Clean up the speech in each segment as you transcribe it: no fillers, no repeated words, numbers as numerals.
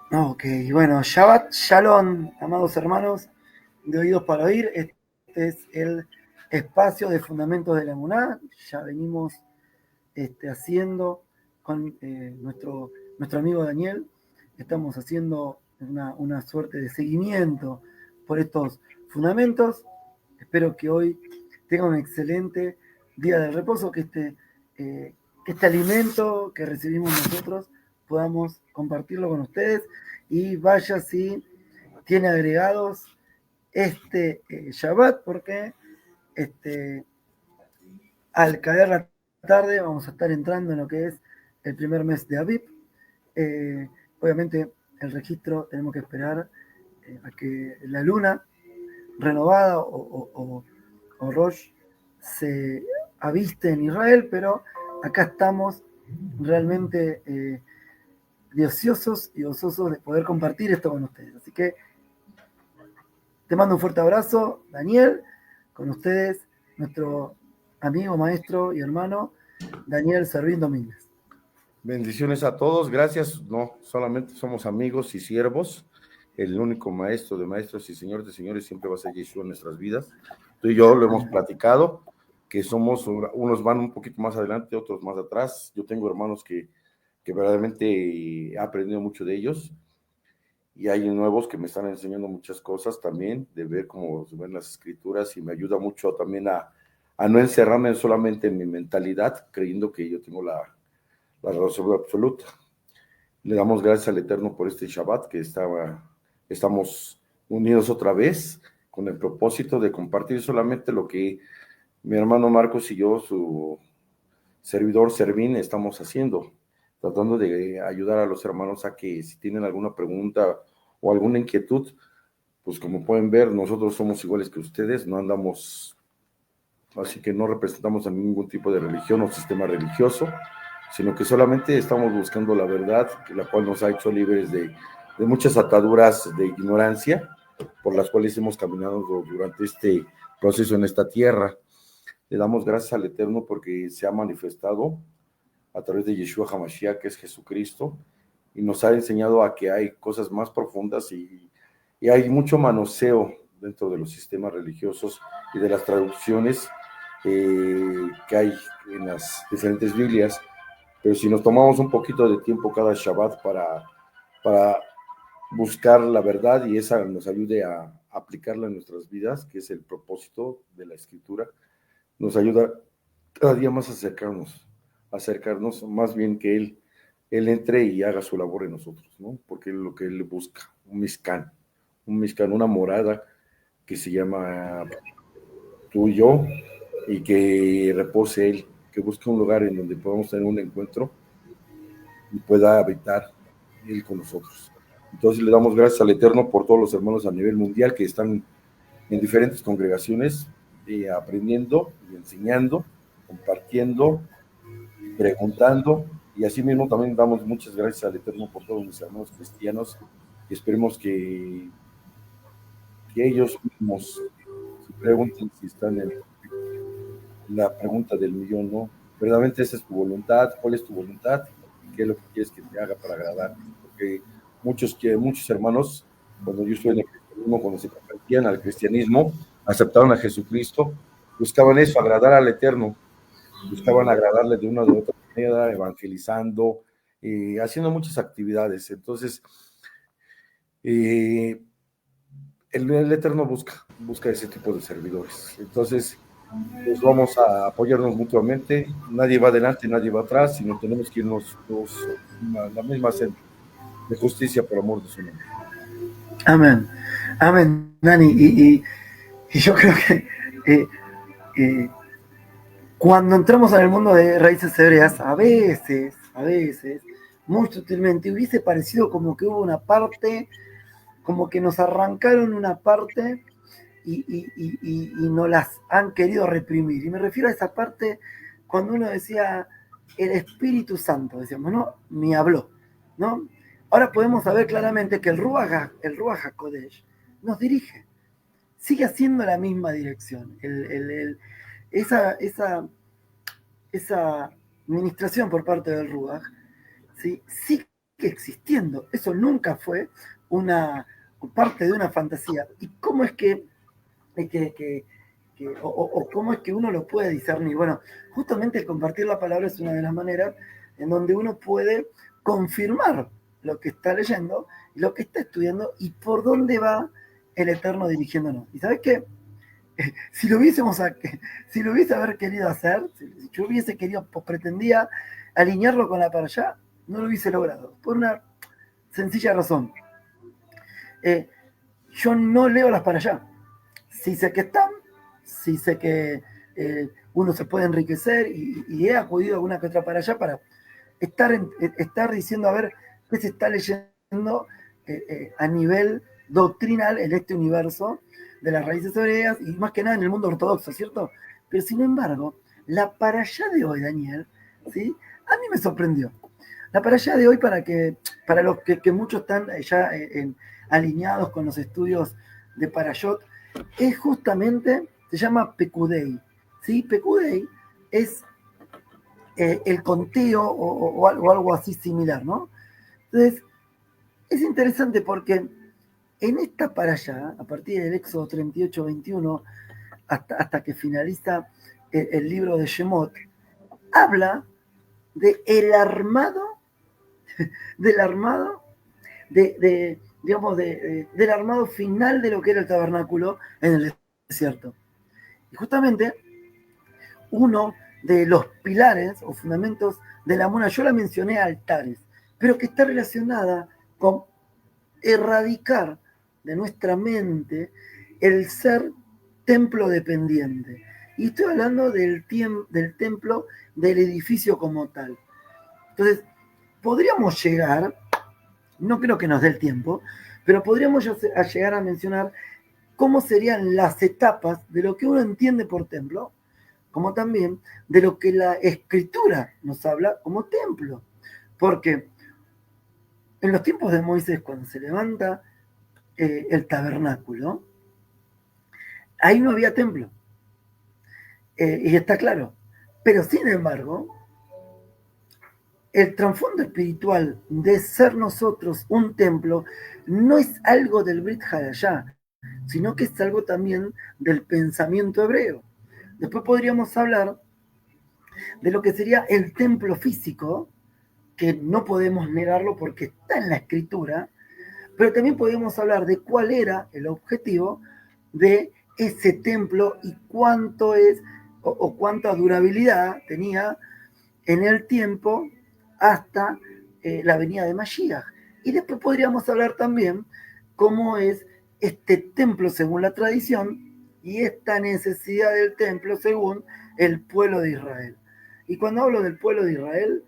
Ok, bueno, Shabbat Shalom, amados hermanos de Oídos para Oír. Este es el espacio de Fundamentos de la Emuná. Ya venimos haciendo con nuestro amigo Daniel. Estamos haciendo una suerte de seguimiento por estos fundamentos. Espero que hoy tenga un excelente día de reposo, que este alimento que recibimos nosotros podamos compartirlo con ustedes y vaya si tiene agregados Shabbat, porque este, al caer la tarde vamos a estar entrando en lo que es el primer mes de Aviv. Eh, Obviamente el registro tenemos que esperar a que la luna renovada o Rosh se aviste en Israel, pero acá estamos realmente deseosos y gozosos de poder compartir esto con ustedes. Así que te mando un fuerte abrazo, Daniel, con ustedes, nuestro amigo, maestro y hermano, Daniel Servín Domínguez. Bendiciones a todos, gracias. No, solamente somos amigos y siervos. El único maestro de maestros y señor de señores siempre va a ser Yeshua en nuestras vidas. Tú y yo lo hemos platicado, que somos, unos van un poquito más adelante, otros más atrás. Yo tengo hermanos que verdaderamente he aprendido mucho de ellos, y hay nuevos que me están enseñando muchas cosas también, de ver cómo se ven las escrituras, y me ayuda mucho también a no encerrarme solamente en mi mentalidad, creyendo que yo tengo la razón absoluta. Le damos gracias al Eterno por este Shabbat, que estamos unidos otra vez con el propósito de compartir solamente lo que mi hermano Marcos y yo, su servidor Servín, estamos haciendo, tratando de ayudar a los hermanos a que si tienen alguna pregunta o alguna inquietud, pues como pueden ver, nosotros somos iguales que ustedes, no andamos, así que no representamos a ningún tipo de religión o sistema religioso, sino que solamente estamos buscando la verdad, la cual nos ha hecho libres de muchas ataduras de ignorancia por las cuales hemos caminado durante este proceso en esta tierra. Le damos gracias al Eterno porque se ha manifestado a través de Yeshua HaMashiach, que es Jesucristo, y nos ha enseñado a que hay cosas más profundas, y hay mucho manoseo dentro de los sistemas religiosos y de las traducciones que hay en las diferentes Biblias. Pero si nos tomamos un poquito de tiempo cada Shabbat para buscar la verdad, y esa nos ayude a aplicarla en nuestras vidas, que es el propósito de la escritura, nos ayuda cada día más a acercarnos más bien que él entre y haga su labor en nosotros, ¿no? Porque es lo que él busca, un Mishkan, una morada que se llama tú y yo, y que repose él, que busque un lugar en donde podamos tener un encuentro y pueda habitar él con nosotros. Entonces le damos gracias al Eterno por todos los hermanos a nivel mundial que están en diferentes congregaciones, aprendiendo y enseñando, compartiendo, preguntando, y así mismo también damos muchas gracias al Eterno por todos mis hermanos cristianos, y esperemos que ellos mismos se pregunten si están en la pregunta del millón, ¿no? Verdaderamente esa es tu voluntad, ¿cuál es tu voluntad? ¿Qué es lo que quieres que te haga para agradarte? Porque muchos hermanos, cuando yo estuve en el cristianismo, cuando se convertían al cristianismo, aceptaron a Jesucristo, buscaban eso, agradar al Eterno, buscaban agradarle de una o de otra manera, evangelizando, haciendo muchas actividades. Entonces, eh, el Eterno busca ese tipo de servidores. Entonces, pues vamos a apoyarnos mutuamente, nadie va adelante, nadie va atrás, sino tenemos que irnos todos a la misma senda de justicia por amor de su nombre. Amén. Amén, Dani. Y yo creo que eh, eh, cuando entramos en el mundo de raíces hebreas, a veces, muy sutilmente, hubiese parecido como que hubo una parte, como que nos arrancaron una parte y no las han querido reprimir. Y me refiero a esa parte cuando uno decía el Espíritu Santo, decíamos, no, me habló, ¿no? Ahora podemos saber claramente que el Ruach HaKodesh nos dirige, sigue haciendo la misma dirección. Esa, esa, esa administración por parte del Ruach, ¿sí? Sí existiendo. Eso nunca fue una parte de una fantasía. ¿Y cómo es o cómo es que uno lo puede discernir? Bueno, justamente el compartir la palabra es una de las maneras en donde uno puede confirmar lo que está leyendo, lo que está estudiando y por dónde va el Eterno dirigiéndonos. ¿Y sabes qué? Si lo si lo hubiese haber querido hacer, si yo hubiese querido, pues pretendía alinearlo con la para allá, no lo hubiese logrado. Por una sencilla razón. Yo no leo las para allá. Sí sé que están, sí sé que uno se puede enriquecer y he acudido a alguna que otra para allá para estar diciendo a ver qué se está leyendo a nivel doctrinal en este universo de las raíces hebreas y más que nada en el mundo ortodoxo, ¿cierto? Pero sin embargo, la para allá de hoy, Daniel, ¿sí? A mí me sorprendió. La para allá de hoy, para los que muchos están ya alineados con los estudios de Parashot, es justamente, se llama Pekudei, ¿sí? Pekudei es el conteo o algo así similar, ¿no? Entonces, es interesante porque en esta para allá, a partir del Éxodo 38-21, hasta que finaliza el libro de Shemot, habla de el armado, del armado, digamos, del armado final de lo que era el tabernáculo en el desierto. Y justamente uno de los pilares o fundamentos de la mona, yo la mencioné altares, pero que está relacionada con erradicar de nuestra mente el ser templo dependiente. Y estoy hablando del templo, del edificio como tal. Entonces, podríamos llegar, no creo que nos dé el tiempo, pero podríamos llegar a mencionar cómo serían las etapas de lo que uno entiende por templo, como también de lo que la escritura nos habla como templo. Porque en los tiempos de Moisés, cuando se levanta el tabernáculo, ahí no había templo. Y está claro. Pero sin embargo, el trasfondo espiritual de ser nosotros un templo no es algo del Brit Hadashah, sino que es algo también del pensamiento hebreo. Después podríamos hablar de lo que sería el templo físico, que no podemos negarlo porque está en la escritura, pero también podemos hablar de cuál era el objetivo de ese templo y cuánto es o cuánta durabilidad tenía en el tiempo hasta la venida de Mashiach. Y después podríamos hablar también cómo es este templo según la tradición y esta necesidad del templo según el pueblo de Israel. Y cuando hablo del pueblo de Israel,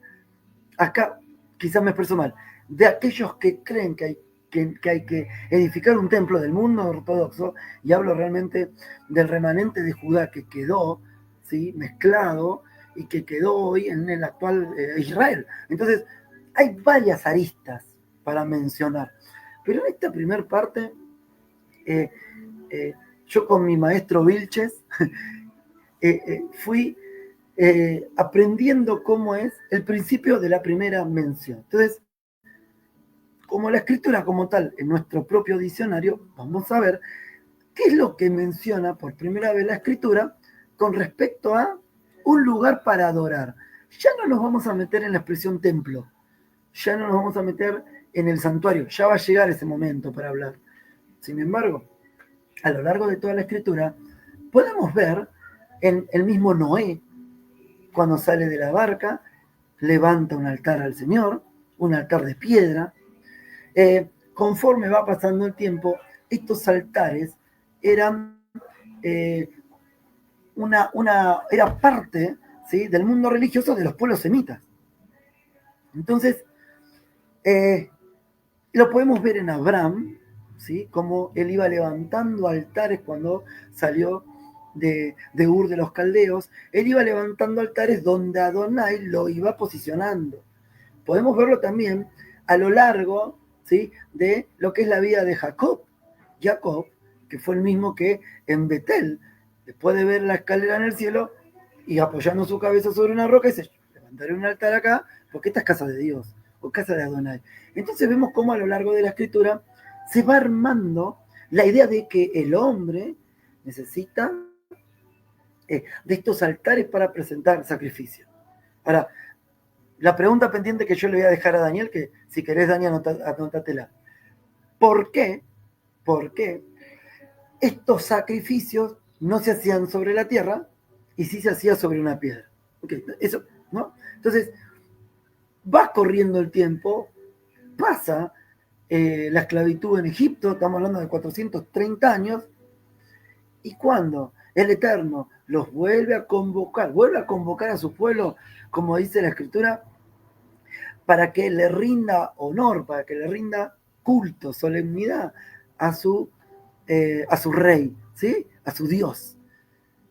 acá quizás me expreso mal, de aquellos que creen que hay que edificar un templo del mundo ortodoxo, y hablo realmente del remanente de Judá que quedó, ¿sí?, mezclado y que quedó hoy en el actual Israel. Entonces, hay varias aristas para mencionar. Pero en esta primera parte, yo con mi maestro Vilches fui aprendiendo cómo es el principio de la primera mención. Entonces, como la escritura como tal, en nuestro propio diccionario, vamos a ver qué es lo que menciona por primera vez la escritura con respecto a un lugar para adorar. Ya no nos vamos a meter en la expresión templo, ya no nos vamos a meter en el santuario, ya va a llegar ese momento para hablar. Sin embargo, a lo largo de toda la escritura, podemos ver en el mismo Noé, cuando sale de la barca, levanta un altar al Señor, un altar de piedra. Conforme va pasando el tiempo, estos altares eran era parte, ¿sí?, del mundo religioso de los pueblos semitas. Entonces, lo podemos ver en Abraham, ¿sí?, como él iba levantando altares cuando salió de Ur de los Caldeos. Él iba levantando altares donde Adonai lo iba posicionando. Podemos verlo también a lo largo, ¿sí?, de lo que es la vida de Jacob. Jacob, que fue el mismo que en Betel, después de ver la escalera en el cielo y apoyando su cabeza sobre una roca, dice: levantaré un altar acá porque esta es casa de Dios. o casa de Adonai. Entonces vemos cómo a lo largo de la escritura se va armando la idea de que el hombre necesita de estos altares para presentar sacrificios. Ahora, la pregunta pendiente que yo le voy a dejar a Daniel, que si querés, Daniel, anótatela. ¿Por qué estos sacrificios no se hacían sobre la tierra y sí se hacía sobre una piedra? Okay, eso, ¿no? Entonces, va corriendo el tiempo, pasa la esclavitud en Egipto, estamos hablando de 430 años, y cuando el Eterno los vuelve a convocar a su pueblo, como dice la Escritura, para que le rinda honor, para que le rinda culto, solemnidad a su rey, ¿sí? A su Dios.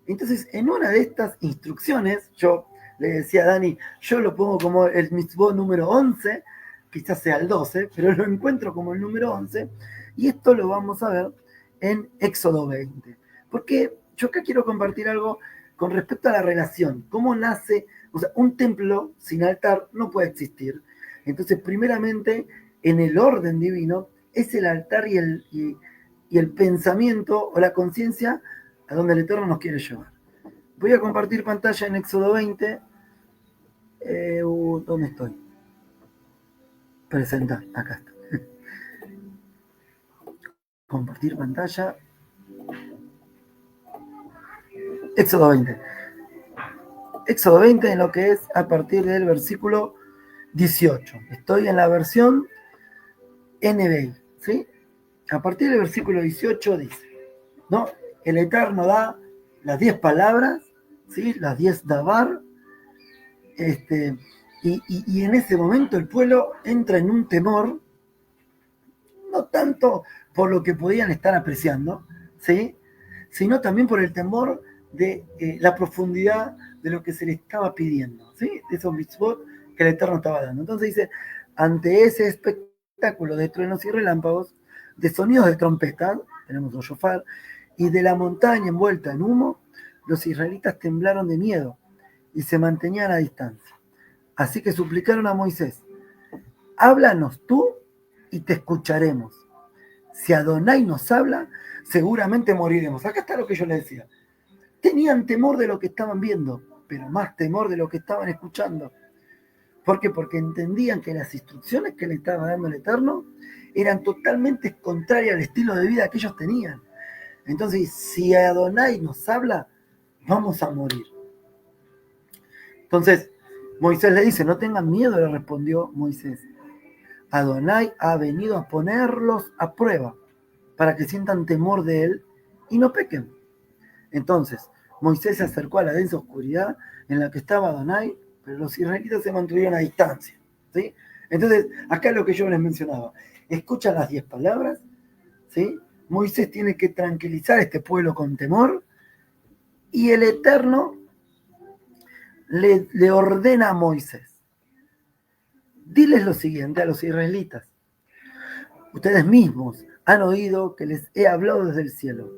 Entonces, en una de estas instrucciones, yo le decía a Dani, yo lo pongo como el mitzvot número 11, quizás sea el 12, pero lo encuentro como el número 11, y esto lo vamos a ver en Éxodo 20. Porque yo acá quiero compartir algo con respecto a la relación, cómo nace, o sea, un templo sin altar no puede existir. Entonces, primeramente, en el orden divino, es el altar y el pensamiento o la conciencia a donde el Eterno nos quiere llevar. Voy a compartir pantalla en Éxodo 20. ¿Dónde estoy? Presentar, acá está. Compartir pantalla. Éxodo 20. Éxodo 20 en lo que es a partir del versículo 18. Estoy en la versión NBI, ¿sí? A partir del versículo 18 dice, ¿no? El Eterno da las 10 palabras, ¿sí? Las 10 davar, y en ese momento el pueblo entra en un temor, no tanto por lo que podían estar apreciando, ¿sí? Sino también por el temor de la profundidad de lo que se le estaba pidiendo, ¿sí? De esos mitzvot que el Eterno estaba dando. Entonces dice, ante ese espectáculo de truenos y relámpagos, de sonidos de trompeta, tenemos un shofar, y de la montaña envuelta en humo, los israelitas temblaron de miedo y se mantenían a distancia. Así que suplicaron a Moisés, háblanos tú y te escucharemos. Si Adonai nos habla, seguramente moriremos. Acá está lo que yo les decía. Tenían temor de lo que estaban viendo, pero más temor de lo que estaban escuchando. ¿Por qué? Porque entendían que las instrucciones que le estaba dando el Eterno eran totalmente contrarias al estilo de vida que ellos tenían. Entonces, si Adonai nos habla, vamos a morir. Entonces, Moisés le dice, no tengan miedo, le respondió Moisés. Adonai ha venido a ponerlos a prueba para que sientan temor de él y no pequen. Entonces, Moisés se acercó a la densa oscuridad en la que estaba Adonai, pero los israelitas se mantuvieron a distancia, ¿sí? Entonces, acá es lo que yo les mencionaba. Escuchan las 10 palabras, ¿sí? Moisés tiene que tranquilizar a este pueblo con temor y el Eterno le ordena a Moisés. Diles lo siguiente a los israelitas. Ustedes mismos han oído que les he hablado desde el cielo.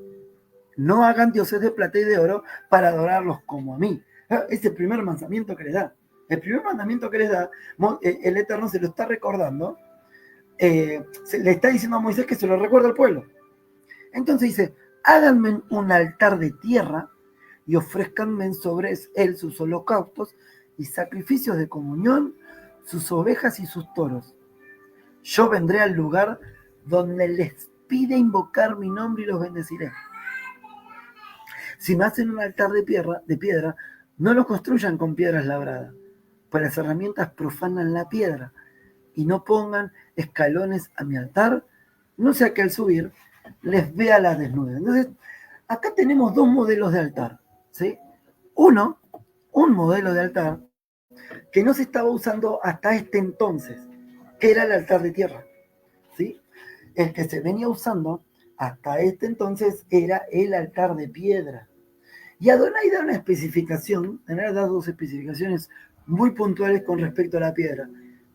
No hagan dioses de plata y de oro para adorarlos como a mí. Es el primer mandamiento que les da. El primer mandamiento que les da, el Eterno se lo está recordando. Le está diciendo a Moisés que se lo recuerda al pueblo. Entonces dice, háganme un altar de tierra y ofrezcanme sobre él sus holocaustos y sacrificios de comunión, sus ovejas y sus toros. Yo vendré al lugar donde les pide invocar mi nombre y los bendeciré. Si me hacen un altar de piedra, no lo construyan con piedras labradas, pues las herramientas profanan la piedra, y no pongan escalones a mi altar, no sea que al subir les vea la desnudez. Entonces, acá tenemos 2 modelos de altar, ¿sí? Un modelo de altar que no se estaba usando hasta este entonces, que era el altar de tierra, ¿sí? El que se venía usando hasta este entonces era el altar de piedra. Y Adonai da una especificación, da 2 especificaciones muy puntuales con respecto a la piedra.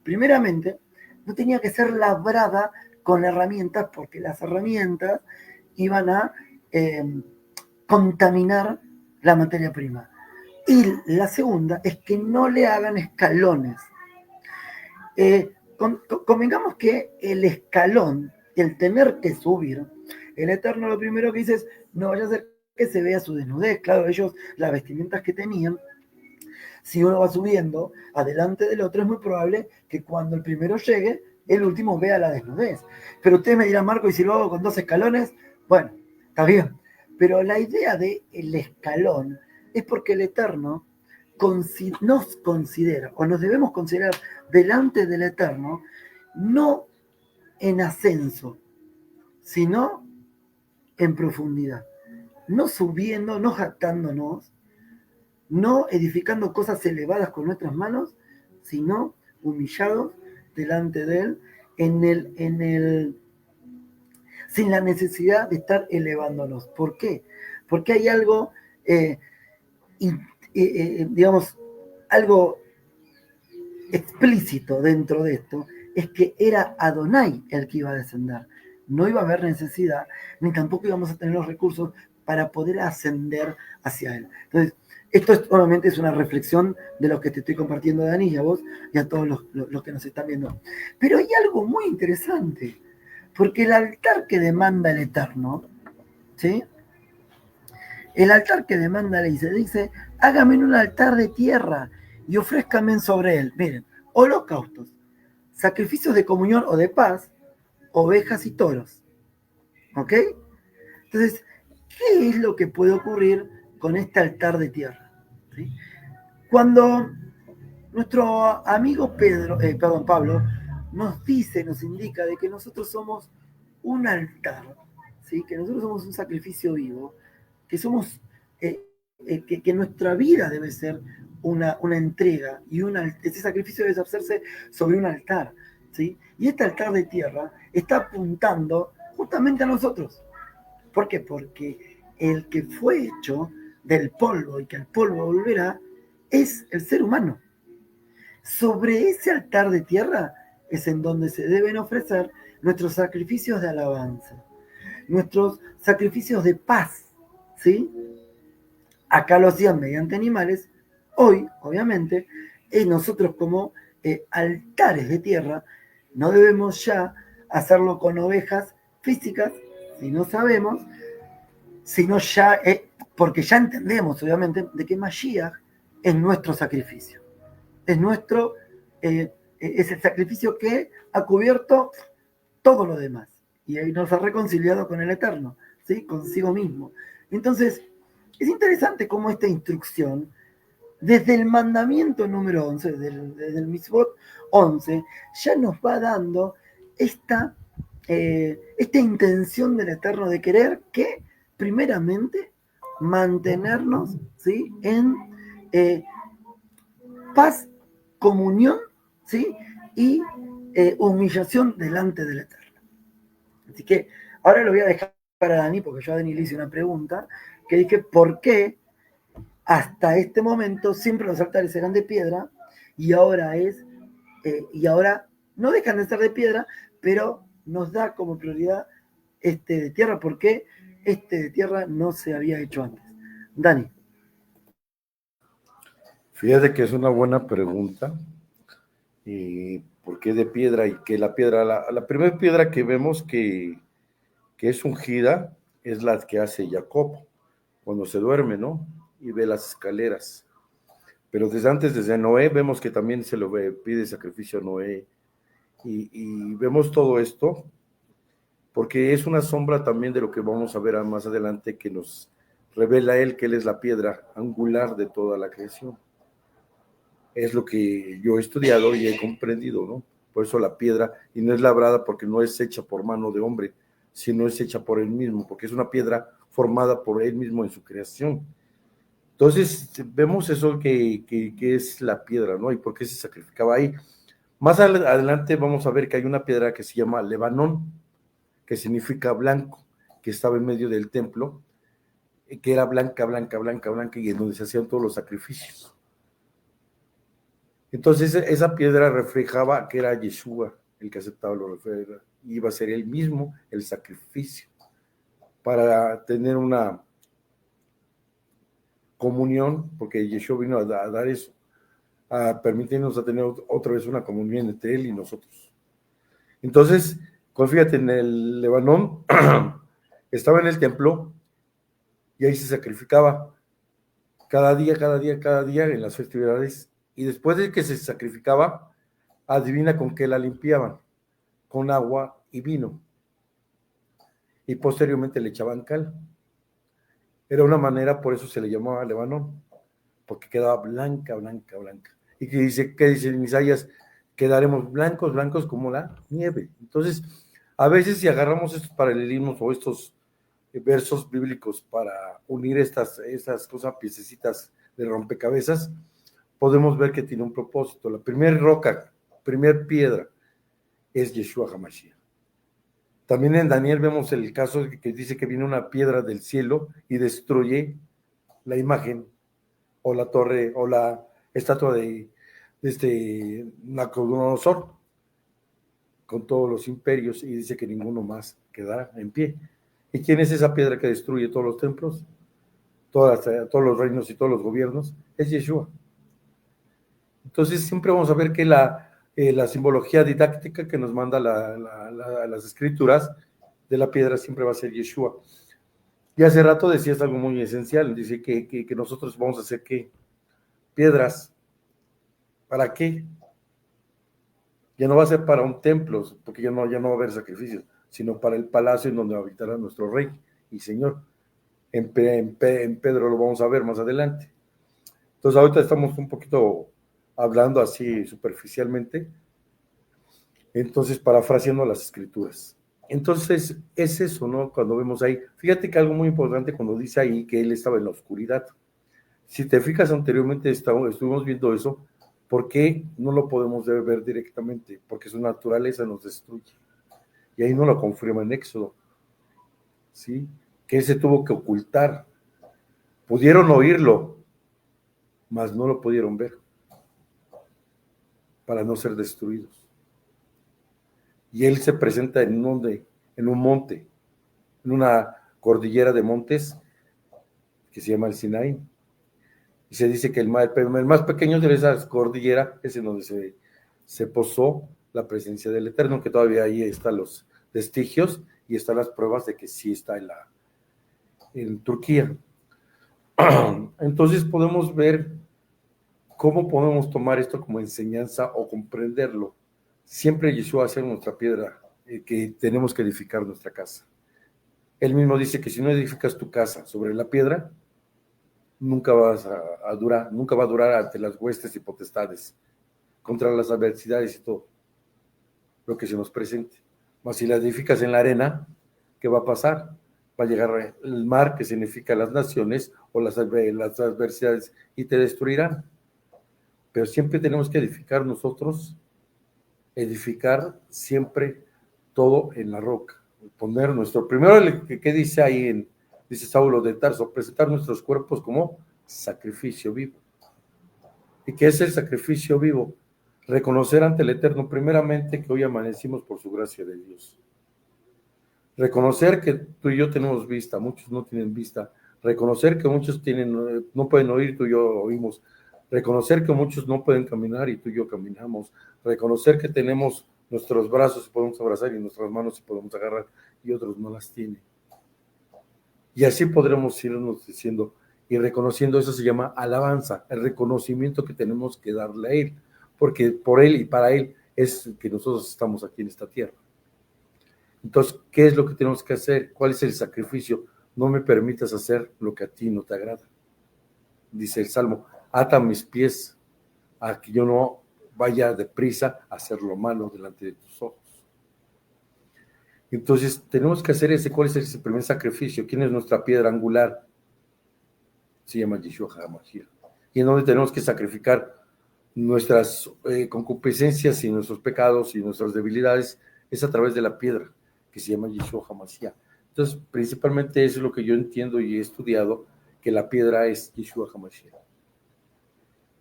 Primeramente, no tenía que ser labrada con herramientas, porque las herramientas iban a contaminar la materia prima. Y la segunda es que no le hagan escalones. convengamos que el escalón, el tener que subir, el Eterno lo primero que dice es, no vaya a ser que se vea su desnudez. Claro, ellos, las vestimentas que tenían, si uno va subiendo adelante del otro, es muy probable que cuando el primero llegue, el último vea la desnudez. Pero usted me dirá, Marco, y si lo hago con 2 escalones, bueno, está bien. Pero la idea del escalón es porque el Eterno nos considera, o nos debemos considerar delante del Eterno, no en ascenso, sino en profundidad. No subiendo, no jactándonos, no edificando cosas elevadas con nuestras manos, sino humillados delante de Él, sin la necesidad de estar elevándonos. ¿Por qué? Porque hay algo, digamos, algo explícito dentro de esto, es que era Adonai el que iba a descender. No iba a haber necesidad, ni tampoco íbamos a tener los recursos para poder ascender hacia Él. Entonces, esto obviamente es una reflexión de lo que te estoy compartiendo, Dani, y a vos y a todos los que nos están viendo. Pero hay algo muy interesante, porque el altar que demanda el Eterno, ¿sí? El altar que demanda la ley se dice, hágame un altar de tierra y ofrézcame sobre él. Miren, holocaustos, sacrificios de comunión o de paz, ovejas y toros. ¿Ok? Entonces, ¿qué es lo que puede ocurrir con este altar de tierra? ¿Sí? Cuando nuestro amigo Pablo, nos indica de que nosotros somos un altar, ¿sí? Que nosotros somos un sacrificio vivo, que somos, que nuestra vida debe ser una entrega y ese sacrificio debe hacerse sobre un altar, ¿sí? Y este altar de tierra está apuntando justamente a nosotros. ¿Por qué? Porque el que fue hecho del polvo y que al polvo volverá es el ser humano. Sobre ese altar de tierra es en donde se deben ofrecer nuestros sacrificios de alabanza, nuestros sacrificios de paz, ¿sí? Acá lo hacían mediante animales, hoy, obviamente, nosotros como altares de tierra, no debemos ya hacerlo con ovejas físicas, si no sabemos, sino ya, porque ya entendemos, obviamente, de que Mashiach es nuestro sacrificio. Es es el sacrificio que ha cubierto todo lo demás. Y ahí nos ha reconciliado con el Eterno, ¿sí? Consigo mismo. Entonces, es interesante cómo esta instrucción, desde el mandamiento número 11, desde el Mitzvot 11, ya nos va dando esta intención del Eterno de querer que, primeramente, mantenernos, ¿sí? En paz, comunión, ¿sí? Y humillación delante del Eterno. Así que ahora lo voy a dejar para Dani, porque yo a Dani le hice una pregunta, que dije, ¿por qué hasta este momento siempre los altares eran de piedra y ahora no dejan de ser de piedra, pero nos da como prioridad este de tierra? ¿Por qué este de tierra no se había hecho antes? Dani. Fíjate que es una buena pregunta. ¿Y por qué de piedra? Y que la piedra, la primera piedra que vemos que es ungida es la que hace Jacob cuando se duerme, ¿no? Y ve las escaleras. Pero desde antes, desde Noé, vemos que también se lo pide sacrificio a Noé. Y vemos todo esto porque es una sombra también de lo que vamos a ver más adelante, que nos revela él que él es la piedra angular de toda la creación. Es lo que yo he estudiado y he comprendido, ¿no? Por eso la piedra, y no es labrada porque no es hecha por mano de hombre, sino es hecha por él mismo, porque es una piedra formada por él mismo en su creación. Entonces, vemos eso que es la piedra, ¿no? Y por qué se sacrificaba ahí. Más adelante vamos a ver que hay una piedra que se llama Lebanón, que significa blanco, que estaba en medio del templo, que era blanca, blanca, blanca, blanca, y en donde se hacían todos los sacrificios. Entonces esa piedra reflejaba que era Yeshua el que aceptaba los refrigerios, iba a ser él mismo el sacrificio para tener una comunión, porque Yeshua vino a dar eso, a permitirnos a tener otra vez una comunión entre Él y nosotros. Entonces, fíjate, en el Lebanón, estaba en el templo y ahí se sacrificaba cada día en las festividades, y después de que se sacrificaba, adivina con qué la limpiaban, con agua y vino, y posteriormente le echaban cal. Era una manera, por eso se le llamaba Lebanón, porque quedaba blanca. Y qué dice en Isaías, quedaremos blancos como la nieve. Entonces, a veces si agarramos estos paralelismos o estos versos bíblicos para unir estas cosas, piececitas de rompecabezas, podemos ver que tiene un propósito. La primera roca, primera piedra, es Yeshua HaMashiach. También en Daniel vemos el caso que dice que viene una piedra del cielo y destruye la imagen o la torre o la estatua de Nabucodonosor con todos los imperios, y dice que ninguno más quedará en pie. ¿Y quién es esa piedra que destruye todos los templos, todos los reinos y todos los gobiernos? Es Yeshua. Entonces siempre vamos a ver que la simbología didáctica que nos manda las escrituras de la piedra siempre va a ser Yeshua. Y hace rato decías algo muy esencial, dice que nosotros vamos a hacer ¿qué? Piedras. ¿Para qué? Ya no va a ser para un templo, porque ya no va a haber sacrificios, sino para el palacio en donde habitará nuestro Rey y Señor. En Pedro lo vamos a ver más adelante. Entonces ahorita estamos un poquito hablando así superficialmente, entonces parafraseando las escrituras. Entonces es eso, ¿no? Cuando vemos ahí, fíjate que algo muy importante cuando dice ahí que él estaba en la oscuridad. Si te fijas, anteriormente estuvimos viendo eso. ¿Por qué no lo podemos ver directamente? Porque su naturaleza nos destruye. Y ahí no lo confirma en Éxodo, ¿sí? Que él se tuvo que ocultar. Pudieron oírlo, mas no lo pudieron ver, para no ser destruidos. Y él se presenta en un monte, en una cordillera de montes que se llama el Sinaí. Y se dice que el más pequeño de esa cordillera es en donde se posó la presencia del Eterno, que todavía ahí están los vestigios y están las pruebas de que sí está en Turquía. Entonces podemos ver cómo podemos tomar esto como enseñanza o comprenderlo. Siempre Yeshua va a ser nuestra piedra, que tenemos que edificar nuestra casa. Él mismo dice que si no edificas tu casa sobre la piedra, nunca va a durar ante las huestes y potestades, contra las adversidades y todo lo que se nos presente. Mas si la edificas en la arena, ¿qué va a pasar? Va a llegar el mar, que significa las naciones o las adversidades, y te destruirán. Pero siempre tenemos que edificar nosotros, edificar siempre todo en la roca. Poner nuestro, primero, ¿qué dice ahí? Dice Saulo de Tarso, presentar nuestros cuerpos como sacrificio vivo. ¿Y qué es el sacrificio vivo? Reconocer ante el Eterno primeramente que hoy amanecimos por su gracia de Dios. Reconocer que tú y yo tenemos vista, muchos no tienen vista. Reconocer que muchos no pueden oír, tú y yo oímos. Reconocer que muchos no pueden caminar y tú y yo caminamos. Reconocer que tenemos nuestros brazos y podemos abrazar y nuestras manos y podemos agarrar y otros no las tienen. Y así podremos irnos diciendo y reconociendo. Eso se llama alabanza, el reconocimiento que tenemos que darle a Él, porque por Él y para Él es que nosotros estamos aquí en esta tierra. Entonces, ¿qué es lo que tenemos que hacer? ¿Cuál es el sacrificio? No me permitas hacer lo que a ti no te agrada. Dice el Salmo, ata mis pies a que yo no vaya deprisa a hacer lo malo delante de tus ojos. Entonces, tenemos que hacer ¿cuál es ese primer sacrificio? ¿Quién es nuestra piedra angular? Se llama Yeshua HaMashiach. Y en donde tenemos que sacrificar nuestras concupiscencias y nuestros pecados y nuestras debilidades, es a través de la piedra, que se llama Yeshua HaMashiach. Entonces, principalmente eso es lo que yo entiendo y he estudiado, que la piedra es Yeshua HaMashiach.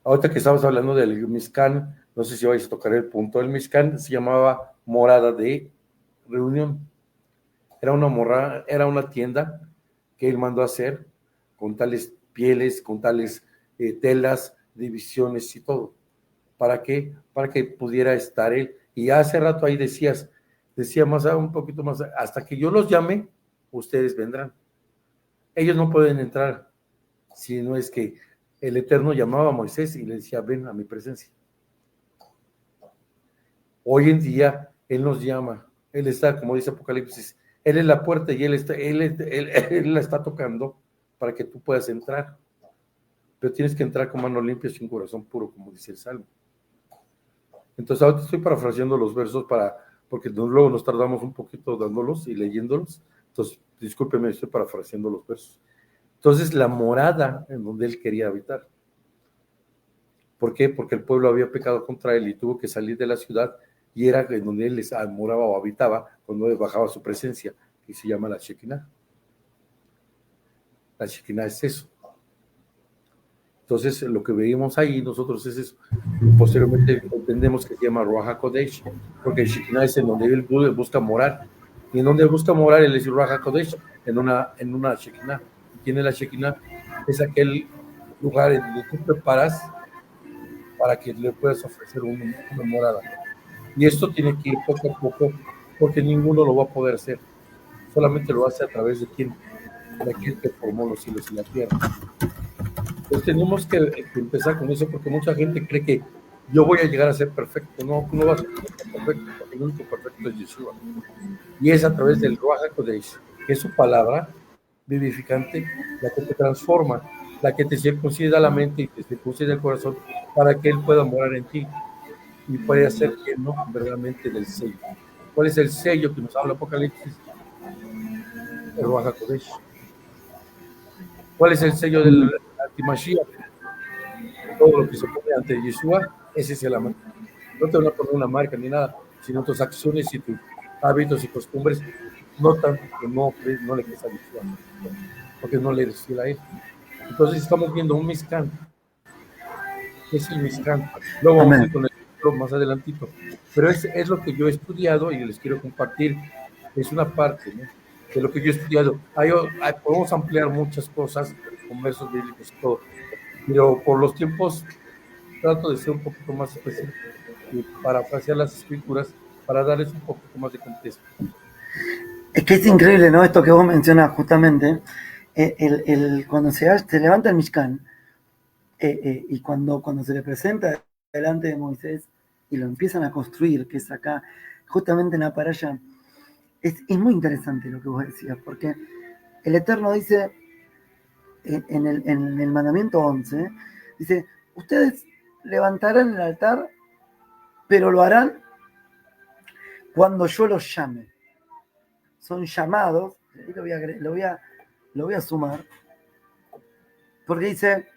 Ahorita que estamos hablando del Mizcán, no sé si vais a tocar el punto. El Mizcán se llamaba morada de reunión. Era una tienda que él mandó a hacer con tales pieles, con tales telas, divisiones y todo. ¿Para qué? Para que pudiera estar él. Y hace rato ahí decía más, un poquito más, hasta que yo los llame, ustedes vendrán. Ellos no pueden entrar si no es que el Eterno llamaba a Moisés y le decía, ven a mi presencia. Hoy en día, Él nos llama, Él está, como dice Apocalipsis, Él es la puerta y Él la está tocando para que tú puedas entrar. Pero tienes que entrar con manos limpias y un corazón puro, como dice el Salmo. Entonces, ahorita estoy parafraseando los versos porque luego nos tardamos un poquito dándolos y leyéndolos. Entonces, discúlpeme, estoy parafraseando los versos. Entonces, la morada en donde Él quería habitar. ¿Por qué? Porque el pueblo había pecado contra Él y tuvo que salir de la ciudad y era en donde Él moraba o habitaba cuando Él bajaba su presencia, que se llama la Shekinah. La Shekinah es eso. Entonces, lo que veíamos ahí nosotros es eso. Posteriormente entendemos que se llama Ruach HaKodesh, porque el Shekinah es en donde Él busca morar. Y en donde busca morar Él es Ruach HaKodesh, en una Shekinah. ¿Quién es la Shekinah? Es aquel lugar en donde tú preparas para que le puedas ofrecer una morada. Y esto tiene que ir poco a poco, porque ninguno lo va a poder hacer. Solamente lo hace a través de quién, de aquel que formó los cielos y la tierra. Entonces tenemos que empezar con eso, porque mucha gente cree que yo voy a llegar a ser perfecto. No, no vas a ser perfecto, porque el único perfecto es Yeshua. Y es a través del Ruach HaKodesh, que es su palabra vivificante, la que te transforma, la que te circuncida la mente y te circuncida el corazón, para que Él pueda morar en ti y puede hacer que no verdaderamente del sello. ¿Cuál es el sello que nos habla Apocalipsis? El Ruach HaKodesh. ¿Cuál es el sello del Antimashiach? Todo lo que se pone ante Yeshua, ese es el amor. No te van a poner una marca ni nada, sino tus acciones y tus hábitos y costumbres, no tanto que no le crees a Yeshua, porque no le eres fiel a Él. Entonces estamos viendo un Mizcán. ¿Qué es el Mizcán? Luego vamos a ir con el ejemplo más adelantito. Pero es lo que yo he estudiado y les quiero compartir. Es una parte, ¿no?, de lo que yo he estudiado. Podemos ampliar muchas cosas con versos bíblicos y todo, pero por los tiempos trato de ser un poquito más específico y parafrasear las escrituras para darles un poquito más de contexto. Es que es increíble, ¿no? Esto que vos mencionas justamente, cuando se levanta el Mishkan, y cuando se le presenta delante de Moisés y lo empiezan a construir, que es acá, justamente en la paralla, es muy interesante lo que vos decías, porque el Eterno dice en el mandamiento 11, dice, ustedes levantarán el altar, pero lo harán cuando yo los llame. Son llamados, y lo voy a sumar, porque dice,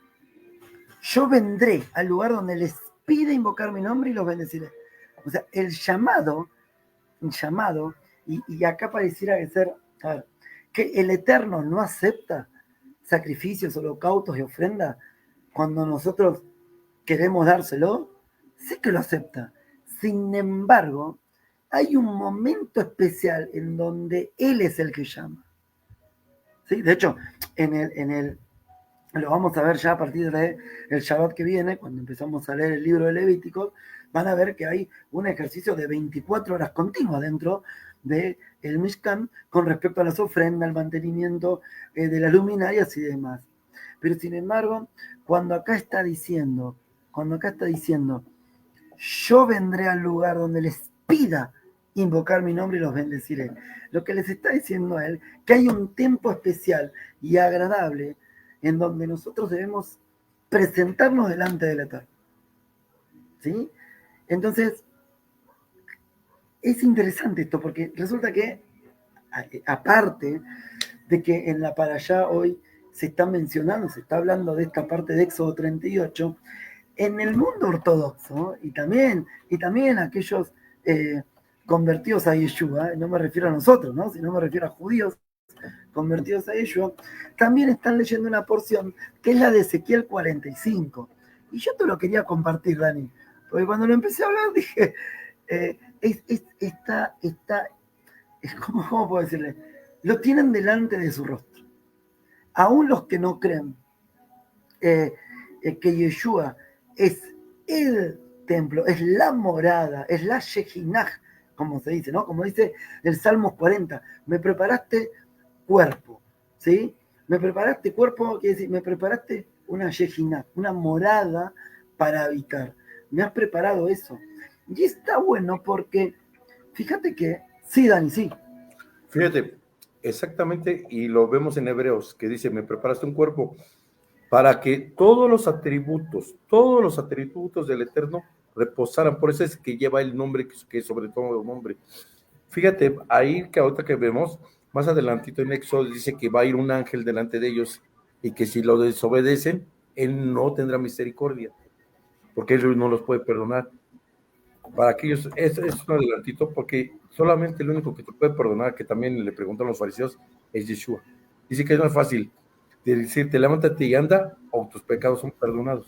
yo vendré al lugar donde les pide invocar mi nombre y los bendeciré. O sea, el llamado, y acá pareciera que ser, a ver, que el Eterno no acepta sacrificios, holocaustos y ofrendas cuando nosotros queremos dárselo, sí que lo acepta. Sin embargo, hay un momento especial en donde Él es el que llama. ¿Sí? De hecho, lo vamos a ver ya a partir del Shabbat que viene, cuando empezamos a leer el libro de Levítico, van a ver que hay un ejercicio de 24 horas continuas dentro del Mishkan con respecto a las ofrendas, al mantenimiento de las luminarias y demás. Pero sin embargo, cuando acá está diciendo, yo vendré al lugar donde les pida invocar mi nombre y los bendeciré. Lo que les está diciendo a él, que hay un tiempo especial y agradable en donde nosotros debemos presentarnos delante del Eterno. ¿Sí? Entonces, es interesante esto, porque resulta que, aparte de que en la parashá hoy se está hablando de esta parte de Éxodo 38, en el mundo ortodoxo, y también aquellos convertidos a Yeshua, no me refiero a nosotros, ¿no?, sino me refiero a judíos convertidos a Yeshua, también están leyendo una porción que es la de Ezequiel 45. Y yo te lo quería compartir, Dani, porque cuando lo empecé a hablar dije, ¿cómo puedo decirle? Lo tienen delante de su rostro. Aún los que no creen que Yeshua es el templo, es la morada, es la Shejinah, como se dice, ¿no? Como dice el Salmos 40, me preparaste cuerpo, ¿sí? Me preparaste cuerpo, quiere decir, me preparaste una Shejinah, una morada para habitar. Me has preparado eso. Y está bueno porque, fíjate que, sí, Dani, sí. Fíjate, exactamente, y lo vemos en Hebreos, que dice, me preparaste un cuerpo para que todos los atributos del Eterno reposaran. Por eso es que lleva el nombre que sobre todo nombre. Fíjate, ahí que ahorita que vemos, más adelantito en Éxodo dice que va a ir un ángel delante de ellos y que si lo desobedecen, él no tendrá misericordia, porque ellos no los puede perdonar. Para aquellos, es un adelantito, porque solamente el único que te puede perdonar, que también le preguntan los fariseos, es Yeshua. Dice que es más fácil de decirte, levántate y anda, o tus pecados son perdonados.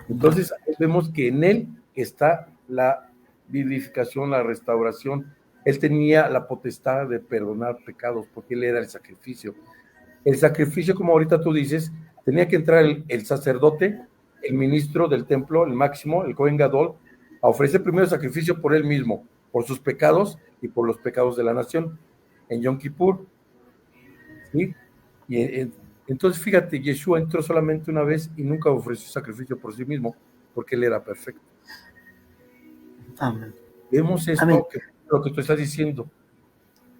Entonces, vemos que en él está la vivificación, la restauración. Él tenía la potestad de perdonar pecados, porque él era el sacrificio. El sacrificio, como ahorita tú dices, tenía que entrar el sacerdote, el ministro del templo, el máximo, el Cohen Gadol, a ofrecer primero sacrificio por él mismo, por sus pecados y por los pecados de la nación, en Yom Kippur, ¿sí? Y entonces, fíjate, Yeshua entró solamente una vez y nunca ofreció sacrificio por sí mismo, porque él era perfecto. Amén. Vemos esto, Amén. lo que tú estás diciendo,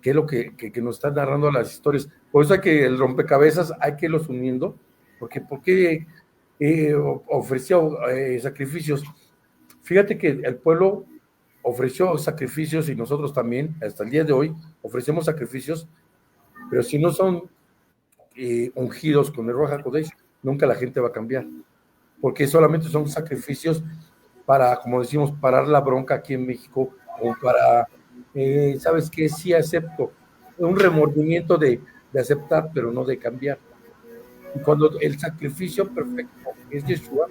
que es lo que nos están narrando las historias. Por eso hay que el rompecabezas, hay que irlos uniendo, porque ofreció sacrificios. Fíjate que el pueblo ofreció sacrificios y nosotros también, hasta el día de hoy, ofrecemos sacrificios, pero si no son ungidos con el Ruach HaKodesh, nunca la gente va a cambiar, porque solamente son sacrificios para, como decimos, parar la bronca aquí en México, o para, ¿sabes qué? Sí acepto, un remordimiento de aceptar, pero no de cambiar. Y cuando el sacrificio perfecto es Yeshua,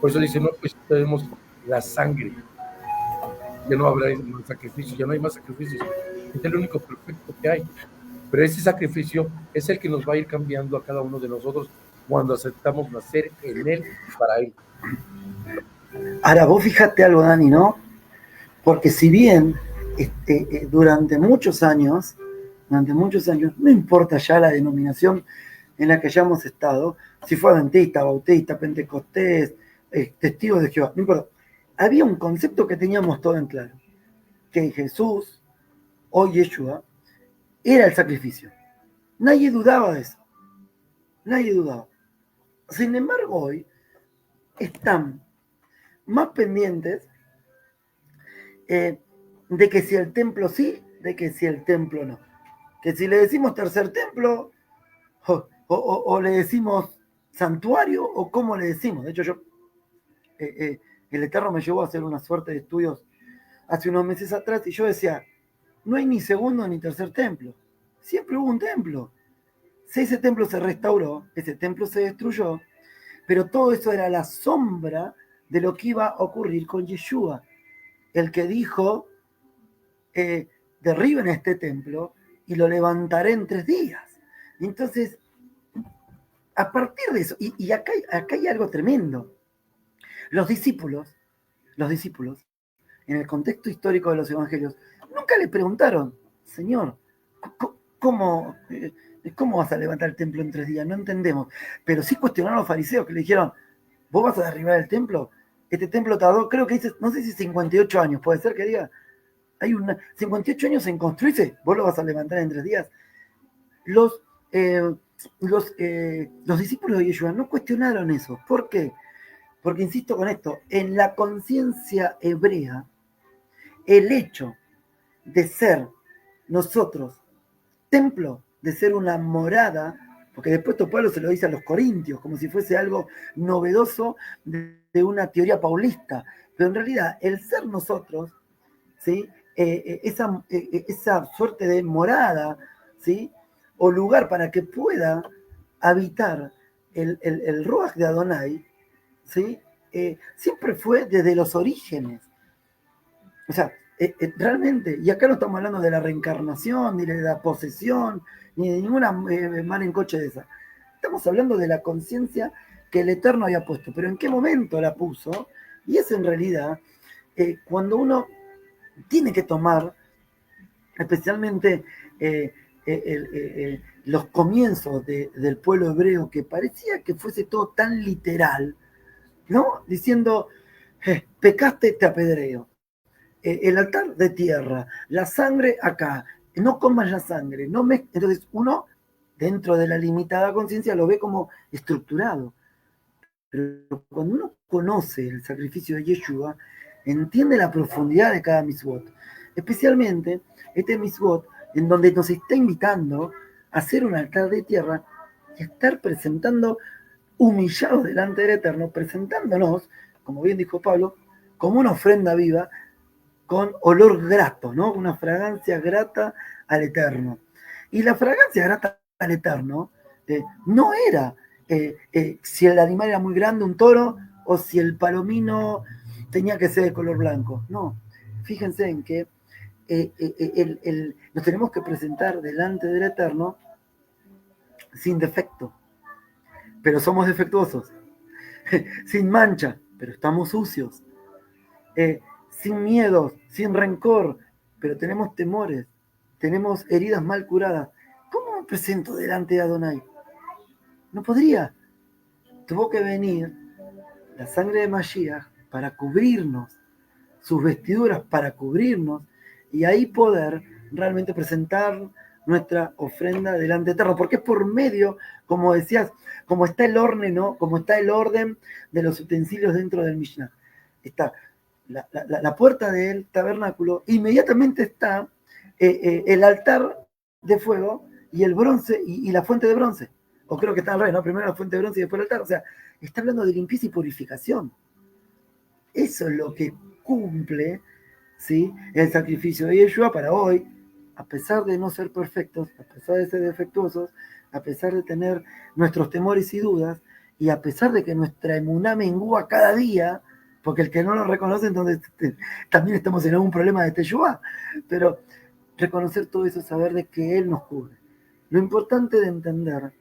por eso dice, no, pues tenemos la sangre, ya no habrá más sacrificios, ya no hay más sacrificios, es el único perfecto que hay. Pero ese sacrificio es el que nos va a ir cambiando a cada uno de nosotros cuando aceptamos nacer en Él para Él. Ahora, vos fíjate algo, Dani, ¿no? Porque si bien durante muchos años, no importa ya la denominación en la que hayamos estado, si fue adventista, bautista, pentecostés, testigos de Jehová, no importa, había un concepto que teníamos todo en claro, que Jesús, o Yeshua, era el sacrificio. Nadie dudaba de eso. Nadie dudaba. Sin embargo, hoy están más pendientes de que si el templo sí, de que si el templo no. Que si le decimos tercer templo, o le decimos santuario, o cómo le decimos. De hecho, el Eterno me llevó a hacer una suerte de estudios hace unos meses atrás, y yo decía, no hay ni segundo ni tercer templo. Siempre hubo un templo. Si ese templo se restauró, ese templo se destruyó, pero todo eso era la sombra de lo que iba a ocurrir con Yeshua, el que dijo, derriben este templo y lo levantaré en 3 días. Y entonces, a partir de eso, y acá hay algo tremendo. Los discípulos, en el contexto histórico de los evangelios, nunca le preguntaron, Señor, ¿cómo vas a levantar el templo en 3 días? No entendemos. Pero sí cuestionaron a los fariseos, que le dijeron, ¿vos vas a derribar el templo? Este templo tardó, creo que dice, no sé si 58 años, puede ser que diga, hay 58 años en construirse, vos lo vas a levantar en 3 días. Los discípulos de Yeshua no cuestionaron eso. ¿Por qué? Porque, insisto con esto, en la conciencia hebrea, el hecho de ser nosotros templo, de ser una morada, porque después Pablo se lo dice a los corintios, como si fuese algo novedoso de una teoría paulista, pero en realidad el ser nosotros, ¿sí? Esa suerte de morada, ¿sí? O lugar para que pueda habitar el Ruach de Adonai, ¿sí? Siempre fue desde los orígenes. O sea, realmente, y acá no estamos hablando de la reencarnación, ni de la posesión, ni de ninguna mala encoche de esa. Estamos hablando de la conciencia que el Eterno había puesto. Pero ¿en qué momento la puso? Y es en realidad cuando uno tiene que tomar, especialmente los comienzos del pueblo hebreo, que parecía que fuese todo tan literal, ¿no? Diciendo, pecaste, te apedreo. El altar de tierra, la sangre acá, no comas la sangre, no me... Entonces uno, dentro de la limitada conciencia, lo ve como estructurado. Pero cuando uno conoce el sacrificio de Yeshua, entiende la profundidad de cada mitzvot. Especialmente este mitzvot en donde nos está invitando a hacer un altar de tierra y a estar presentando, humillados delante del Eterno, presentándonos, como bien dijo Pablo, como una ofrenda viva con olor grato, ¿no? Una fragancia grata al Eterno. Y la fragancia grata al Eterno no era si el animal era muy grande, un toro, o si el palomino tenía que ser de color blanco. No, fíjense en que nos tenemos que presentar delante del Eterno sin defecto, pero somos defectuosos, sin mancha, pero estamos sucios, sin miedos, sin rencor, pero tenemos temores, tenemos heridas mal curadas. ¿Cómo me presento delante de Adonai? No podría. Tuvo que venir la sangre de Mashiach para cubrirnos, sus vestiduras para cubrirnos, y ahí poder realmente presentar nuestra ofrenda delante de Eterno, porque es por medio, como decías, como está el orden, ¿no? Como está el orden de los utensilios dentro del Mishnah. Está la puerta del tabernáculo, inmediatamente está el altar de fuego y el bronce y la fuente de bronce. O creo que está al revés, ¿no? Primero la fuente de bronce y después el altar. O sea, está hablando de limpieza y purificación. Eso es lo que cumple, ¿sí?, el sacrificio de Yeshua para hoy, a pesar de no ser perfectos, a pesar de ser defectuosos, a pesar de tener nuestros temores y dudas, y a pesar de que nuestra emuná mengúa cada día, porque el que no lo reconoce, entonces también estamos en algún problema de Teshuvá, pero reconocer todo eso, saber de que Él nos cubre. Lo importante de entender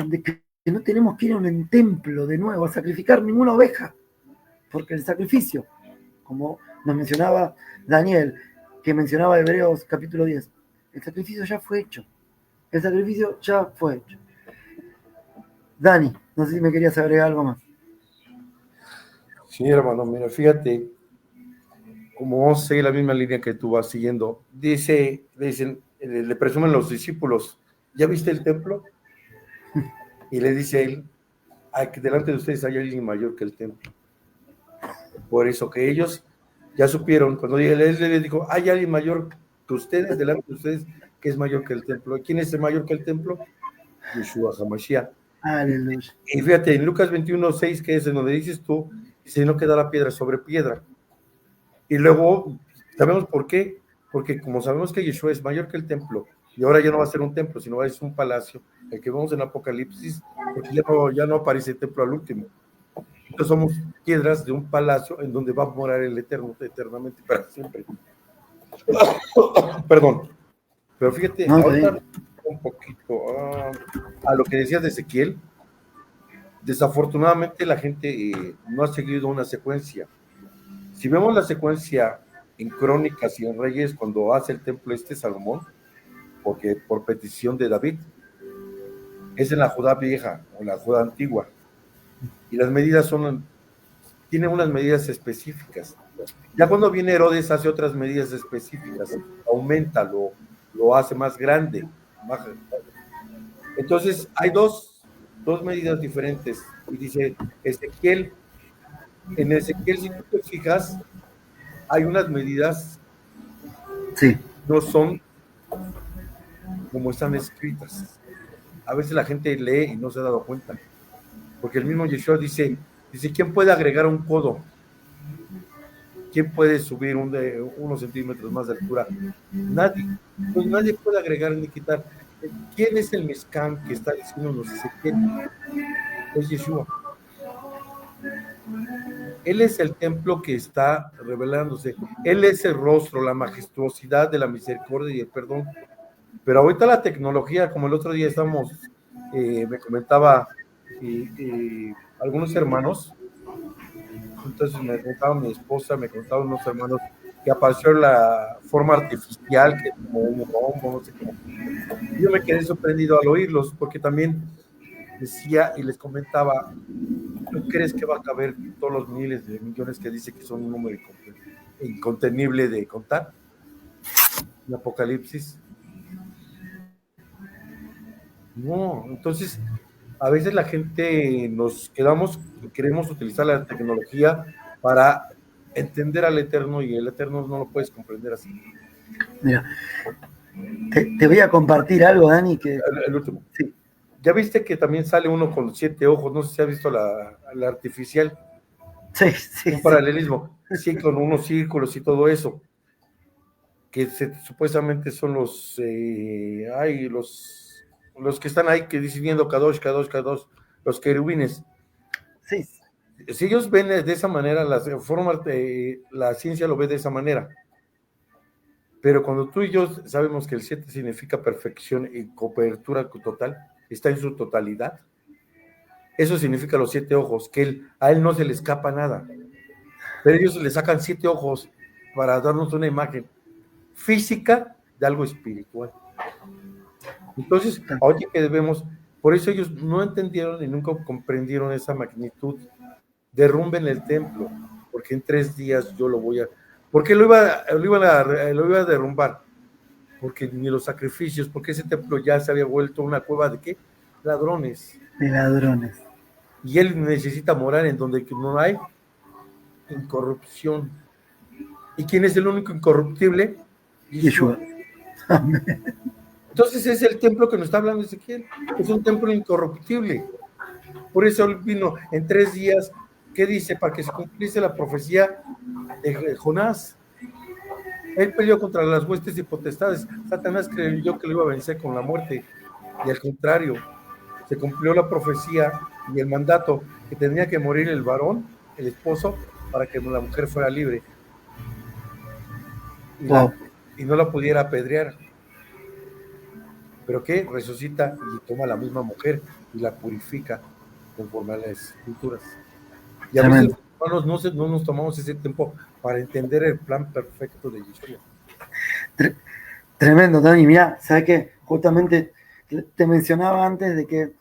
de que no tenemos que ir a un templo de nuevo a sacrificar ninguna oveja, porque el sacrificio, como nos mencionaba Daniel, que mencionaba Hebreos capítulo 10, el sacrificio ya fue hecho. El sacrificio ya fue hecho. Dani, no sé si me querías agregar algo más. Sí, hermano, mira, fíjate, como vamos a seguir la misma línea que tú vas siguiendo, le presumen los discípulos, ¿ya viste el templo? Y le dice él, que delante de ustedes hay alguien mayor que el templo. Por eso que ellos ya supieron, cuando él les dijo, hay alguien mayor que ustedes, delante de ustedes, que es mayor que el templo. ¿Quién es el mayor que el templo? Yeshua HaMashiach. Aleluya. Y fíjate, en Lucas 21:6, que es en donde dices tú, dice, no quedará piedra sobre piedra. Y luego, ¿sabemos por qué? Porque como sabemos que Yeshua es mayor que el templo, y ahora ya no va a ser un templo, sino va a ser un palacio, el que vemos en Apocalipsis, porque ya no aparece el templo al último. Entonces somos piedras de un palacio en donde va a morar el Eterno eternamente para siempre. Perdón. Pero fíjate, No, ahorita un poquito a lo que decías de Ezequiel. Desafortunadamente la gente no ha seguido una secuencia. Si vemos la secuencia en Crónicas y en Reyes, cuando hace el templo Salomón, porque por petición de David, es en la Judá vieja o la Judá antigua, y las medidas tienen unas medidas específicas. Ya cuando viene Herodes hace otras medidas específicas, aumenta, lo hace más grande. Entonces hay dos medidas diferentes. Y dice Ezequiel, en Ezequiel, si tú te fijas, hay unas medidas sí, que no son como están escritas. A veces la gente lee y no se ha dado cuenta. Porque el mismo Yeshua dice, ¿quién puede agregar un codo? ¿Quién puede subir unos centímetros más de altura? Nadie. Pues nadie puede agregar ni quitar. ¿Quién es el Mezcán que está diciéndonos Ezequiel? Es Yeshua. Él es el templo que está revelándose. Él es el rostro, la majestuosidad de la misericordia y el perdón. Pero ahorita la tecnología, como el otro día me comentaba algunos hermanos, Entonces me contaba mi esposa, me contaban unos hermanos que apareció la forma artificial, que es como un rombo, no sé cómo. Yo me quedé sorprendido al oírlos, porque también decía y les comentaba, ¿tú crees que va a caber todos los miles de millones que dice que son un número incontenible de contar? El Apocalipsis. No, entonces a veces la gente nos quedamos, queremos utilizar la tecnología para entender al Eterno y el Eterno no lo puedes comprender así. Mira, te voy a compartir algo, Dani, que El último. sí, Ya viste que también sale uno con 7 ojos, no sé si has visto la artificial, sí, sí, un sí. paralelismo, sí, con unos círculos y todo eso, que supuestamente son los que están ahí que dicen viendo Kadosh, Kadosh, Kadosh, los querubines. Sí, Si ellos ven de esa manera, la ciencia lo ve de esa manera. Pero cuando tú y yo sabemos que el 7 significa perfección y cobertura total, está en su totalidad. Eso significa los 7 ojos, que a él no se le escapa nada. Pero ellos le sacan 7 ojos para darnos una imagen física de algo espiritual. Entonces, oye, que debemos, por eso ellos no entendieron y nunca comprendieron esa magnitud. Derrumben el templo, porque en 3 días yo lo voy a... ¿Por qué lo iba a derrumbar? Porque ni los sacrificios, porque ese templo ya se había vuelto una cueva de ¿qué? Ladrones. de ladrones. Y él necesita morar en donde no hay incorrupción. ¿Y quién es el único incorruptible? Yeshua. Yeshua. Entonces es el templo que nos está hablando Ezequiel. Es un templo incorruptible. Por eso él vino en 3 días. ¿Qué dice? Para que se cumpliese la profecía de Jonás. Él peleó contra las huestes y potestades. Satanás creyó que lo iba a vencer con la muerte. Y al contrario, se cumplió la profecía y el mandato que tenía que morir el varón, el esposo, para que la mujer fuera libre. Wow. Y no la pudiera apedrear. ¿Pero qué? Resucita y toma a la misma mujer y la purifica conforme a las escrituras. Y a veces, Tremendo. hermanos, no nos tomamos ese tiempo para entender el plan perfecto de Yeshua. Tremendo, Dani. Mira, ¿sabes qué? Justamente te mencionaba antes de que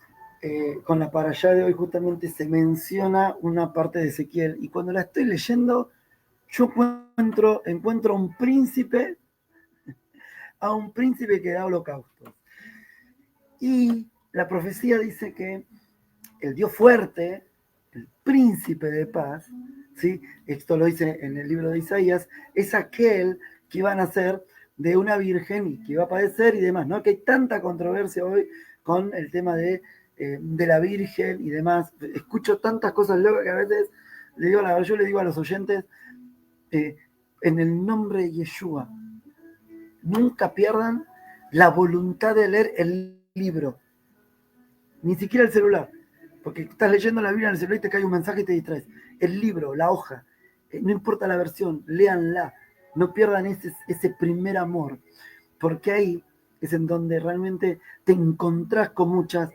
con la parashá de hoy justamente se menciona una parte de Ezequiel y cuando la estoy leyendo yo encuentro a un príncipe que da holocausto. Y la profecía dice que el Dios fuerte, el príncipe de paz, ¿sí? Esto lo dice en el libro de Isaías, es aquel que iba a nacer de una virgen y que iba a padecer y demás, ¿no? Que hay tanta controversia hoy con el tema de la virgen y demás. Escucho tantas cosas locas que a veces yo le digo a los oyentes, en el nombre de Yeshua, nunca pierdan la voluntad de leer el libro, ni siquiera el celular, porque estás leyendo la Biblia en el celular y te cae un mensaje y te distraes. El libro, la hoja, no importa la versión, léanla, no pierdan ese primer amor, porque ahí es en donde realmente te encontrás con muchas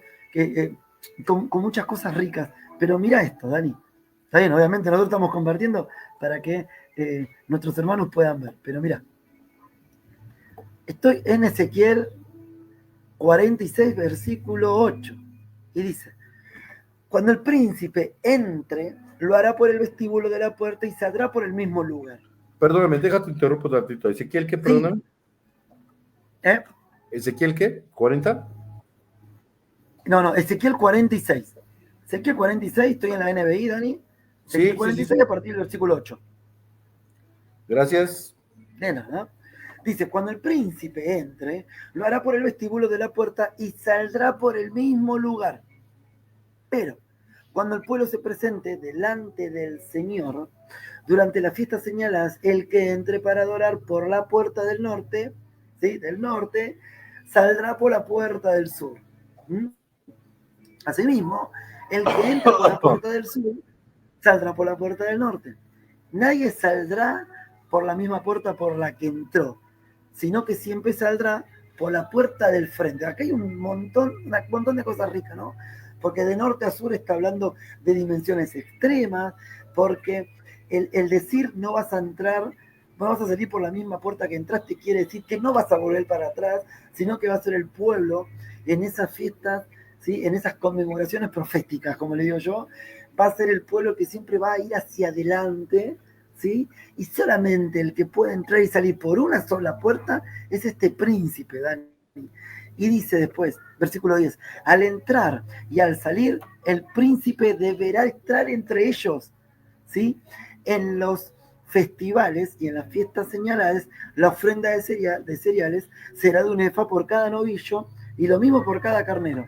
cosas ricas. Pero mira esto, Dani. Está bien, obviamente nosotros estamos compartiendo para que nuestros hermanos puedan ver, pero mira, estoy en Ezequiel 46, versículo 8, y dice: cuando el príncipe entre, lo hará por el vestíbulo de la puerta y saldrá por el mismo lugar. Perdóname, déjate interrumpo un ratito. ¿Ezequiel qué, perdóname? Sí. ¿Eh? ¿Ezequiel qué? ¿40? No, Ezequiel 46. Ezequiel 46, estoy en la NBI, Dani. Ezequiel Sí, sí, sí, 46 sí. a partir del versículo 8. Gracias. De nada. Dice: cuando el príncipe entre, lo hará por el vestíbulo de la puerta y saldrá por el mismo lugar. Pero cuando el pueblo se presente delante del Señor, durante las fiestas señaladas, el que entre para adorar por la puerta del norte, ¿sí? Del norte, saldrá por la puerta del sur. ¿Mm? Asimismo, el que entre por la puerta del sur, saldrá por la puerta del norte. Nadie saldrá por la misma puerta por la que entró, sino que siempre saldrá por la puerta del frente. Acá hay un montón de cosas ricas, ¿no? porque de norte a sur está hablando de dimensiones extremas, porque el decir no vas a entrar, no vas a salir por la misma puerta que entraste, quiere decir que no vas a volver para atrás, sino que va a ser el pueblo en esas fiestas, ¿sí? En esas conmemoraciones proféticas, como le digo yo, va a ser el pueblo que siempre va a ir hacia adelante, ¿sí? Y solamente el que puede entrar y salir por una sola puerta es este príncipe, Dani. Y dice después, versículo 10, al entrar y al salir, el príncipe deberá estar entre ellos, ¿sí? En los festivales y en las fiestas señaladas, la ofrenda de cereales será de un efa por cada novillo y lo mismo por cada carnero.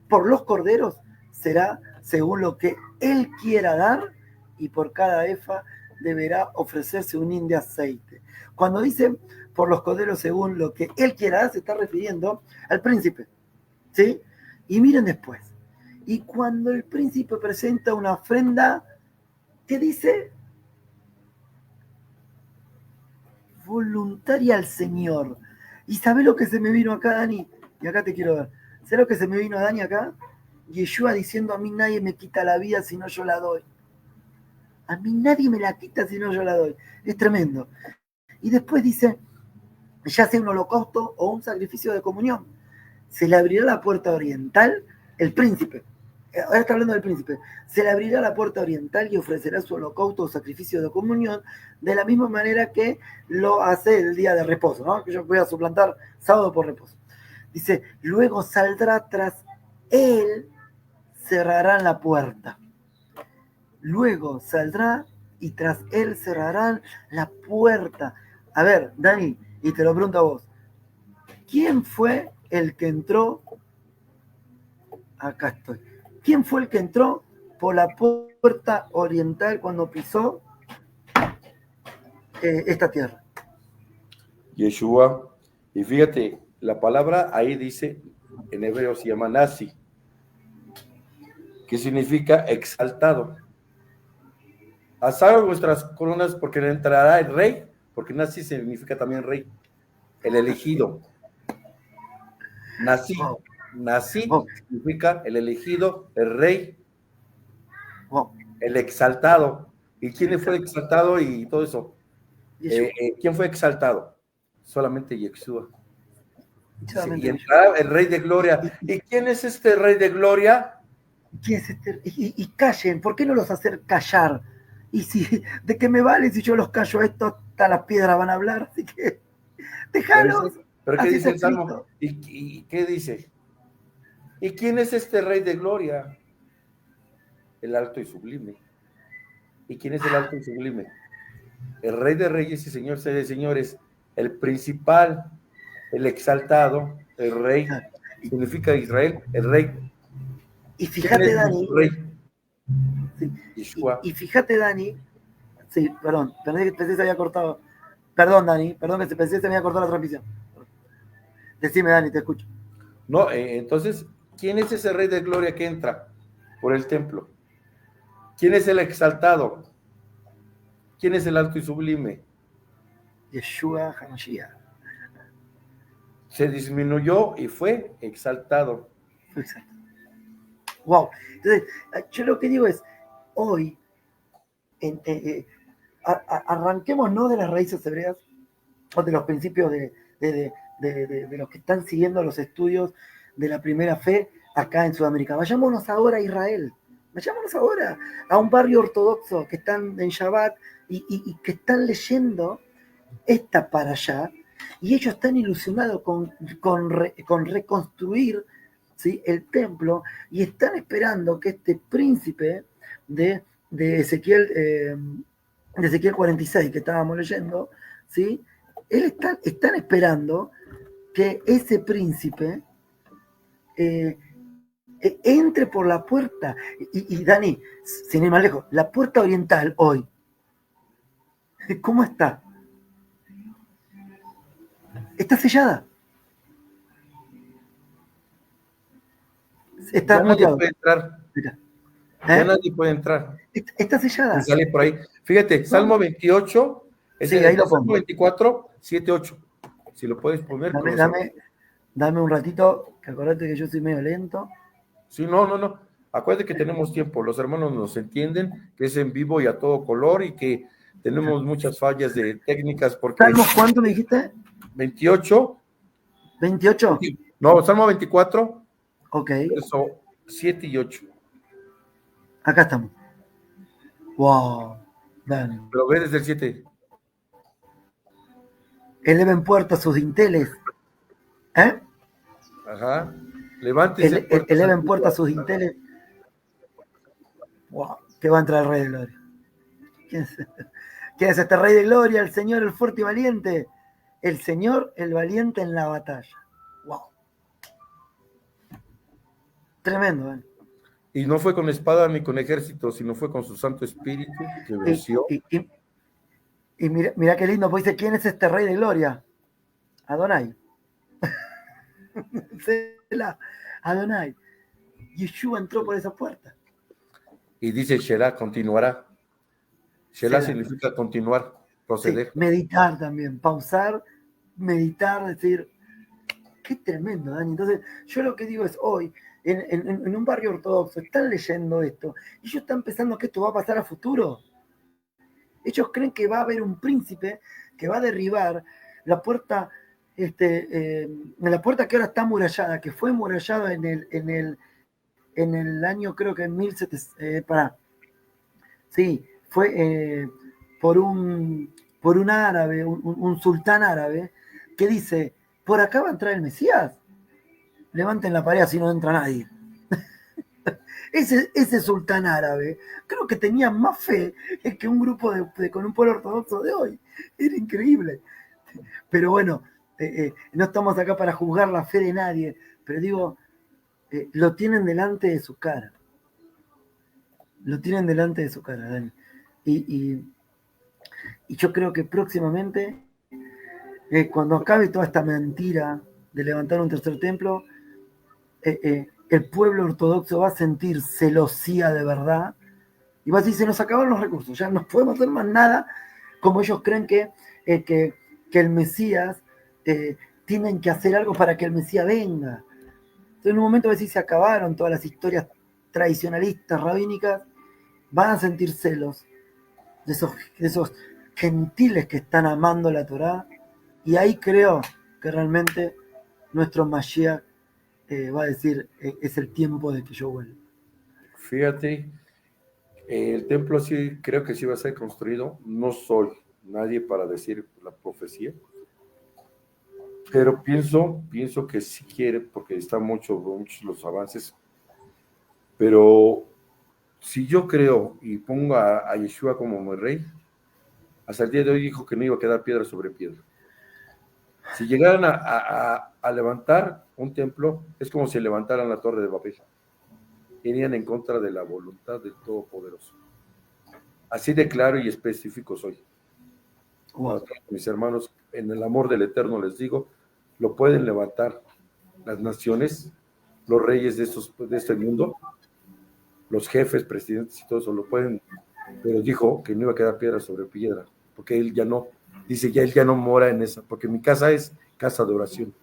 Por los corderos será según lo que él quiera dar y por cada efa deberá ofrecerse un hin de aceite. Cuando dice por los corderos según lo que él quiera dar, se está refiriendo al príncipe, ¿sí? Y miren después. Y cuando el príncipe presenta una ofrenda, ¿qué dice? Voluntaria al Señor. ¿Y sabés lo que se me vino acá, Dani? Y acá te quiero ver. ¿Sabés lo que se me vino a Dani acá? Yeshua diciendo, a mí nadie me quita la vida si no yo la doy. A mí nadie me la quita si no yo la doy. Es tremendo. Y después dice, ya sea un holocausto o un sacrificio de comunión, se le abrirá la puerta oriental, el príncipe, ahora está hablando del príncipe, se le abrirá la puerta oriental y ofrecerá su holocausto o sacrificio de comunión de la misma manera que lo hace el día de reposo, ¿no? Que yo voy a suplantar sábado por reposo. Dice, luego saldrá tras él, cerrarán la puerta. Luego saldrá y tras él cerrarán la puerta. A ver, Dani, y te lo pregunto a vos, ¿quién fue el que entró? Acá estoy. ¿Quién fue el que entró por la puerta oriental cuando pisó esta tierra? Yeshua. Y fíjate, la palabra ahí dice, en hebreo se llama Nasi, que significa exaltado. Alzaron vuestras coronas porque entrará el rey, porque Nasi significa también rey, el elegido. Nasi, Wow. Nasi Wow. significa el elegido, el rey, Wow. el exaltado. ¿Y quién fue exaltado y todo eso? ¿Quién fue exaltado? Solamente Yeshua. Y entrará el rey de gloria. ¿Y quién es este rey de gloria? ¿Quién es este? Y callen, ¿por qué no los hacer callar? Y si, ¿de qué me vale si yo los callo esto? Hasta las piedras van a hablar, así que déjalos. ¿Pero qué dice el Salmo? ¿Y qué dice? ¿Y quién es este rey de gloria? El alto y sublime. ¿Y quién es el alto y sublime? El rey de reyes y señor de señores, el principal, el exaltado, el rey, significa Israel, el rey. Y fíjate, Dani, rey? Sí. Y fíjate, Dani, sí, perdón, pensé que se había cortado. Perdón, Dani, perdón que pensé que se me había cortado la transmisión. Decime, Dani, te escucho. No, entonces, ¿quién es ese rey de gloria que entra por el templo? ¿Quién es el exaltado? ¿Quién es el alto y sublime? Yeshua HaMashiach. Se disminuyó y fue exaltado. Exacto. Wow. Entonces, yo lo que digo es, hoy, arranquemos no de las raíces hebreas o de los principios de los que están siguiendo los estudios de la primera fe acá en Sudamérica. Vayámonos ahora a Israel. Vayámonos ahora a un barrio ortodoxo que están en Shabbat y que están leyendo esta para allá, y ellos están ilusionados con reconstruir, ¿sí?, el templo, y están esperando que este príncipe de Ezequiel, de Ezequiel 46 que estábamos leyendo, ¿sí?, están esperando que ese príncipe entre por la puerta. Y Dani, sin ir más lejos, la puerta oriental hoy, ¿cómo está? Está sellada. Está muteado. Puede entrar. Ya nadie puede entrar. Está sellada. Y sale por ahí. Fíjate, no. Salmo 28, sí, ahí lo pongo. Salmo 24, 7, 8. Si lo puedes poner. Dame un ratito, que acordate que yo soy medio lento. Sí, no. Acuérdate que tenemos tiempo, los hermanos nos entienden, que es en vivo y a todo color y que tenemos muchas fallas de técnicas porque ¿Salmos cuánto me dijiste? 28, 28. no, Salmo 24, Ok, verso 7 y 8. acá estamos. Wow, Dani. Pero ve desde el 7. Eleven puertas sus dinteles. ¿Eh? Ajá. Levántese puertas Eleven antiguas. puertas sus dinteles. Wow, que va a entrar el Rey de Gloria. ¿Quién es? ¿Quién es este Rey de Gloria? El Señor, el fuerte y valiente. El Señor, el valiente en la batalla. Wow. Tremendo, Dani. Y no fue con espada ni con ejército, sino fue con su Santo Espíritu que venció. Y mira qué lindo, pues dice, ¿quién es este Rey de Gloria? Adonai. Adonai. Yeshua entró por esa puerta. Y dice Shelah, continuará. Shelah Selah. significa continuar, proceder. Sí, meditar también, pausar, meditar, decir, qué tremendo, Dani. Entonces, yo lo que digo es, hoy, en un barrio ortodoxo, están leyendo esto, y ellos están pensando que esto va a pasar a futuro. Ellos creen que va a haber un príncipe que va a derribar la puerta, la puerta que ahora está amurallada, que fue amurallada en el año, creo que en 1700, sí, fue por un árabe, un sultán árabe, que dice, por acá va a entrar el Mesías, levanten la pared así no entra nadie. Ese sultán árabe creo que tenía más fe que un grupo con un pueblo ortodoxo de hoy. Era increíble. Pero bueno, no estamos acá para juzgar la fe de nadie, pero digo, lo tienen delante de su cara. Lo tienen delante de su cara, Dani. Y yo creo que próximamente, cuando acabe toda esta mentira de levantar un tercer templo, el pueblo ortodoxo va a sentir celosía de verdad y va a decir, se nos acabaron los recursos, ya no podemos hacer más nada, como ellos creen que el Mesías, tienen que hacer algo para que el Mesías venga. Entonces en un momento va a decir, se acabaron todas las historias tradicionalistas, rabínicas, van a sentir celos de esos gentiles que están amando la Torá, y ahí creo que realmente nuestro Mashiach va a decir, es el tiempo de que yo vuelva. Fíjate, el templo sí creo que sí va a ser construido. No soy nadie para decir la profecía, pero pienso que sí quiere, porque están muchos los avances. Pero si yo creo y pongo a Yeshua como mi rey, hasta el día de hoy dijo que no iba a quedar piedra sobre piedra. Si llegaran a levantar un templo, es como si levantaran la torre de Babel. Irían en contra de la voluntad del Todopoderoso. Así de claro y específico soy. Wow. Mis hermanos, en el amor del Eterno les digo, lo pueden levantar las naciones, los reyes de este mundo, los jefes, presidentes y todo eso, lo pueden, pero dijo que no iba a quedar piedra sobre piedra, porque él ya no, dice, ya él ya no mora en esa, porque mi casa es casa de oración.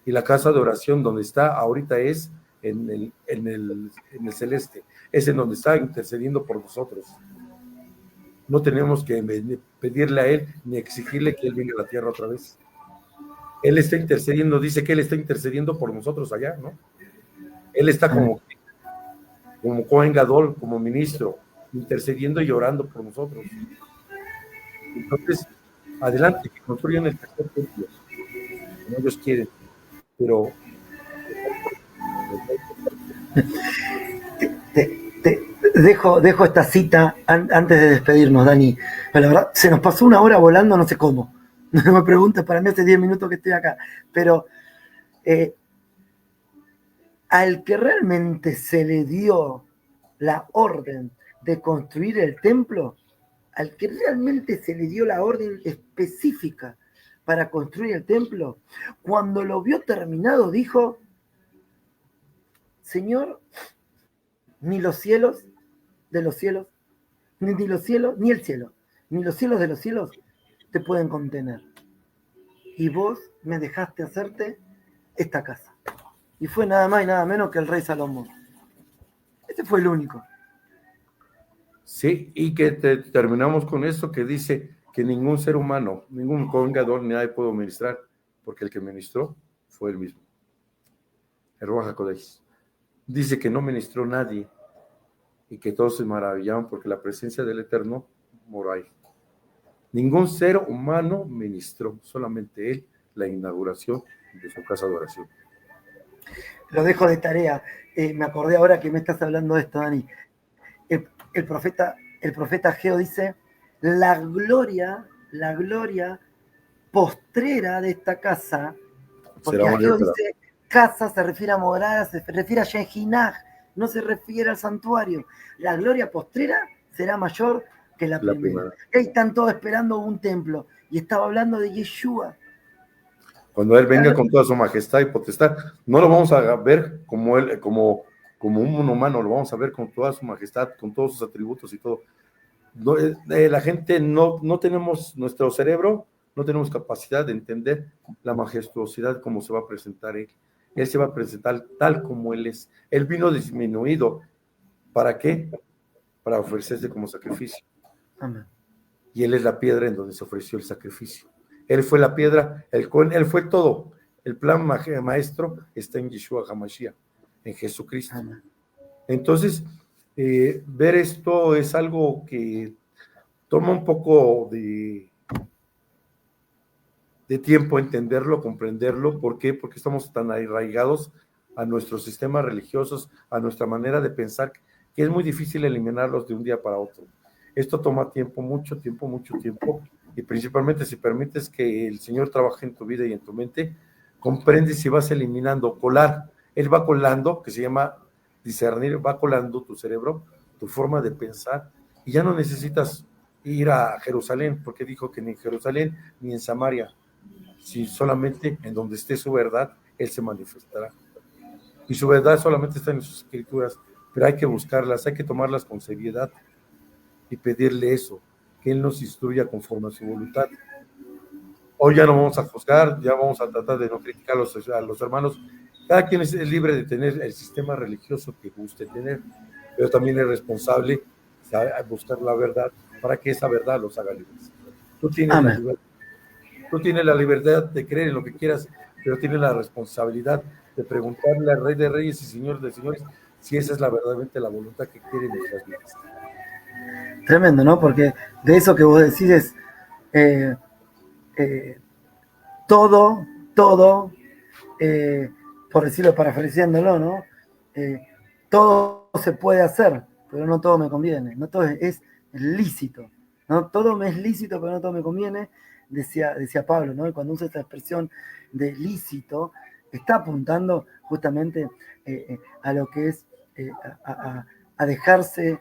Y la casa de oración donde está ahorita es en el celeste, es en donde está intercediendo por nosotros. No tenemos que pedirle a él ni exigirle que él venga a la tierra otra vez. Él está intercediendo, dice que él está intercediendo por nosotros allá, ¿no? Él está como Cohen Gadol, como ministro, intercediendo y orando por nosotros. Entonces, adelante, que construyan el tercer templo, como ellos quieren, pero Dejo esta cita antes de despedirnos, Dani. Pero la verdad, se nos pasó una hora volando, no sé cómo. No me preguntes, para mí hace 10 minutos que estoy acá. Pero al que realmente se le dio la orden de construir el templo, al que realmente se le dio la orden específica para construir el templo, cuando lo vio terminado dijo, Señor, ni los cielos de los cielos, ni los cielos, ni el cielo, ni los cielos de los cielos te pueden contener. Y vos me dejaste hacerte esta casa. y fue nada más y nada menos que el rey Salomón. Este fue el único. Sí, y que terminamos con esto que dice que ningún ser humano, ningún congador ni nadie pudo ministrar, porque el que ministró fue él mismo, el Ruach HaKodesh. Dice que no ministró nadie y que todos se maravillaban porque la presencia del Eterno moró ahí. Ningún ser humano ministró, solamente él, la inauguración de su casa de oración. Lo dejo de tarea. Me acordé ahora que me estás hablando de esto, Dani. El profeta Ageo dice, la gloria postrera de esta casa, porque Ageo dice, casa se refiere a morada, se refiere a Shehinah, no se refiere al santuario. La gloria postrera será mayor que la primera. Ahí están todos esperando un templo, y estaba hablando de Yeshua. Cuando Él venga con toda su majestad y potestad, no lo vamos a ver como Él, como un humano, lo vamos a ver con toda su majestad, con todos sus atributos y todo. No, la gente no tenemos nuestro cerebro, no tenemos capacidad de entender la majestuosidad como se va a presentar Él. Él se va a presentar tal como Él es. Él vino disminuido. ¿Para qué? Para ofrecerse como sacrificio. Amén. Y Él es la piedra en donde se ofreció el sacrificio. Él fue la piedra, Él fue todo. El plan maestro está en Yeshua HaMashiach, en Jesucristo. Amén. Entonces, ver esto es algo que toma un poco de tiempo entenderlo, comprenderlo. ¿Por qué? Porque estamos tan arraigados a nuestros sistemas religiosos, a nuestra manera de pensar, que es muy difícil eliminarlos de un día para otro. Esto toma tiempo, mucho tiempo, y principalmente si permites que el Señor trabaje en tu vida y en tu mente, comprendes y vas eliminando, Él va colando, que se llama discernir, va colando tu cerebro, tu forma de pensar, y ya no necesitas ir a Jerusalén, porque dijo que ni en Jerusalén ni en Samaria, si solamente en donde esté su verdad, Él se manifestará. Y su verdad solamente está en sus escrituras, pero hay que buscarlas, hay que tomarlas con seriedad y pedirle eso, que Él nos instruya conforme a su voluntad. Hoy ya no vamos a juzgar, ya vamos a tratar de no criticar a los hermanos. Cada quien es libre de tener el sistema religioso que guste tener, pero también es responsable buscar la verdad para que esa verdad los haga libres. Tú tienes la libertad de creer en lo que quieras, pero tienes la responsabilidad de preguntarle al Rey de Reyes y Señor de Señores si esa es verdaderamente la voluntad que quiere en nuestras vidas. Tremendo, ¿no? Porque de eso que vos decís es todo, por decirlo parafraseándolo, ¿no? Todo se puede hacer, pero no todo me conviene, no todo es lícito, ¿no? Todo me es lícito, pero no todo me conviene, decía Pablo, ¿no? Y cuando usa esta expresión de lícito, está apuntando justamente a lo que es a dejarse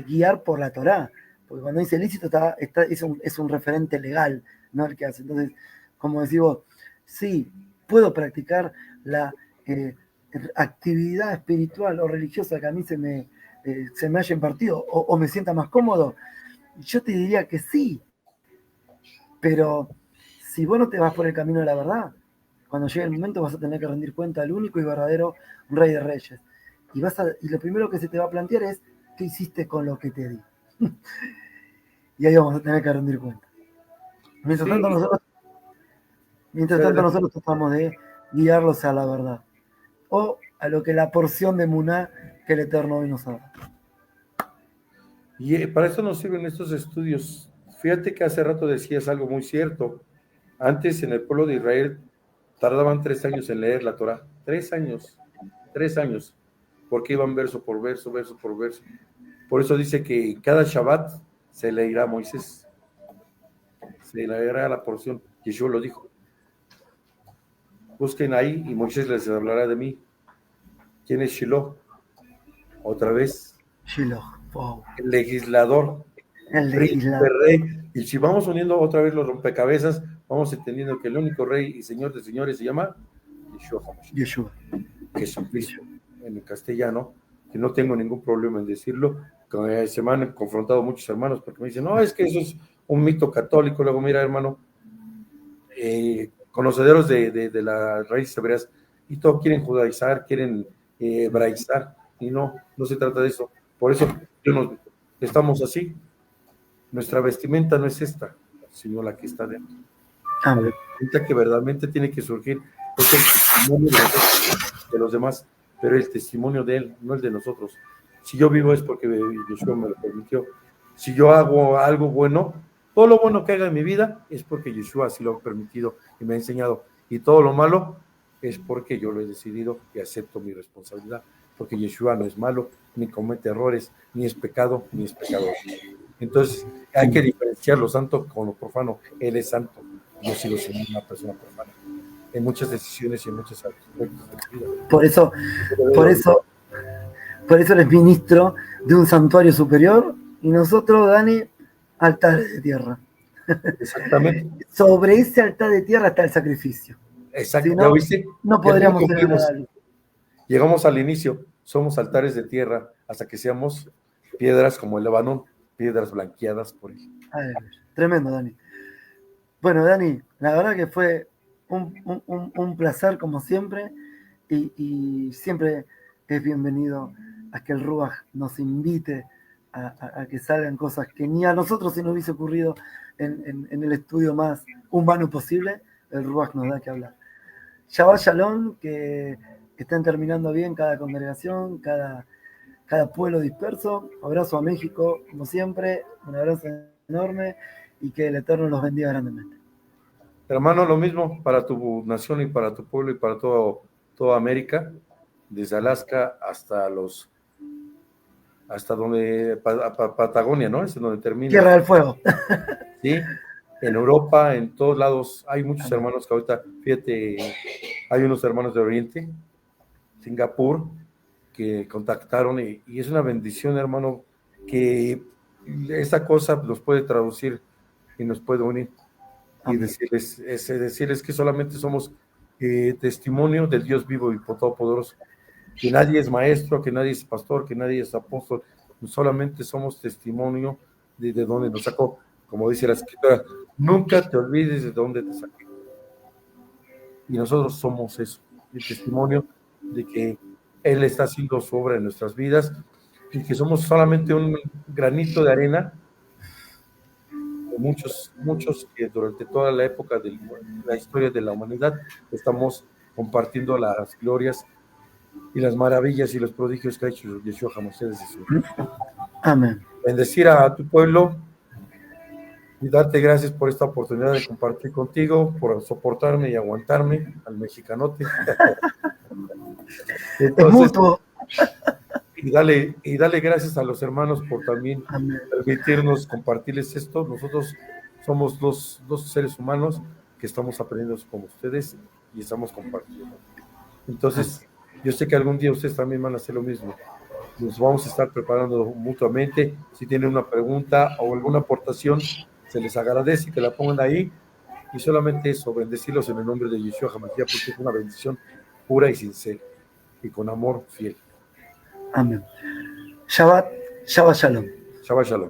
guiar por la Torá, porque cuando dice lícito es un referente legal, ¿no? El que hace. Entonces, como decís vos, sí, puedo practicar la actividad espiritual o religiosa que a mí se me haya impartido o me sienta más cómodo. Yo te diría que sí, pero si vos no te vas por el camino de la verdad, cuando llegue el momento vas a tener que rendir cuenta al único y verdadero Rey de Reyes. Y lo primero que se te va a plantear es, ¿qué hiciste con lo que te di? Y ahí vamos a tener que rendir cuenta. Mientras tanto nosotros tratamos de guiarlos a la verdad o a lo que la porción de Muná que el Eterno hoy nos da. Y para eso nos sirven estos estudios. Fíjate que hace rato decías algo muy cierto. Antes en el pueblo de Israel tardaban 3 años en leer la Torá. 3 años, porque iban verso por verso. Por eso dice que cada Shabbat se leerá a Moisés, se leerá la porción. Yeshua lo dijo. Busquen ahí y Moisés les hablará de mí. ¿Quién es Shiloh? Otra vez. Shiloh, wow. El legislador. El rey. Y si vamos uniendo otra vez los rompecabezas, vamos entendiendo que el único rey y señor de señores se llama Yeshua. Jesucristo, en el castellano, que no tengo ningún problema en decirlo. Se me han confrontado muchos hermanos porque me dicen, no, es que eso es un mito católico. Luego, mira, hermano, conocedores de las raíces hebreas, y todos quieren judaizar, quieren hebraizar, y no se trata de eso. Por eso estamos así. Nuestra vestimenta no es esta, sino la que está dentro. La vestimenta que verdaderamente tiene que surgir es el testimonio de los demás, pero el testimonio de Él, no el de nosotros. Si yo vivo es porque Yeshua me lo permitió. Si yo hago algo bueno, todo lo bueno que haga en mi vida es porque Yeshua así lo ha permitido y me ha enseñado. Y todo lo malo es porque yo lo he decidido y acepto mi responsabilidad. Porque Yeshua no es malo, ni comete errores, ni es pecado, ni es pecador. Entonces hay que diferenciar lo santo con lo profano. Él es santo, yo sigo siendo una persona profana en muchas decisiones y en muchos aspectos de mi vida. Por eso eres ministro de un santuario superior y nosotros, Dani, altares de tierra. Exactamente. Sobre ese altar de tierra está el sacrificio. Exacto. Si no, ¿Ya viste? no podríamos tener nada. Llegamos al inicio, somos altares de tierra hasta que seamos piedras como el Lebanón, piedras blanqueadas por él. Ay, tremendo, Dani. Bueno, Dani, la verdad que fue un placer como siempre y siempre es bienvenido a que el Ruach nos invite a que salgan cosas que ni a nosotros se nos hubiese ocurrido en el estudio más humano posible. El Ruach nos da que hablar. Shabbat Shalom, que estén terminando bien cada congregación, cada pueblo disperso. Abrazo a México, como siempre, un abrazo enorme y que el Eterno los bendiga grandemente. Hermano, lo mismo para tu nación y para tu pueblo y para toda América, desde Alaska hasta donde Patagonia, ¿no? Es donde termina. Tierra del Fuego. Sí, en Europa, en todos lados, hay muchos hermanos que ahorita, fíjate, hay unos hermanos de Oriente, Singapur, que contactaron y es una bendición, hermano, que esa cosa nos puede traducir y nos puede unir y decirles que solamente somos testimonio del Dios vivo y todopoderoso, que nadie es maestro, que nadie es pastor, que nadie es apóstol, solamente somos testimonio de dónde nos sacó, como dice la escritura, nunca te olvides de dónde te saqué. Y nosotros somos eso, el testimonio de que Él está haciendo su obra en nuestras vidas y que somos solamente un granito de arena de muchos que durante toda la época de la historia de la humanidad estamos compartiendo las glorias y las maravillas y los prodigios que ha hecho Yeshua HaMashiach desde su vida. Amén. Bendecir a tu pueblo y darte gracias por esta oportunidad de compartir contigo, por soportarme y aguantarme al mexicanote. Entonces, es mutuo. Y dale gracias a los hermanos por también permitirnos compartirles esto. Nosotros somos dos seres humanos que estamos aprendiendo como ustedes y estamos compartiendo. Entonces, yo sé que algún día ustedes también van a hacer lo mismo. Nos vamos a estar preparando mutuamente. Si tienen una pregunta o alguna aportación, se les agradece que la pongan ahí. Y solamente eso, bendecirlos en el nombre de Yeshua HaMashiach, porque es una bendición pura y sincera y con amor fiel. Amén. Shabbat Shalom. Shabbat Shalom.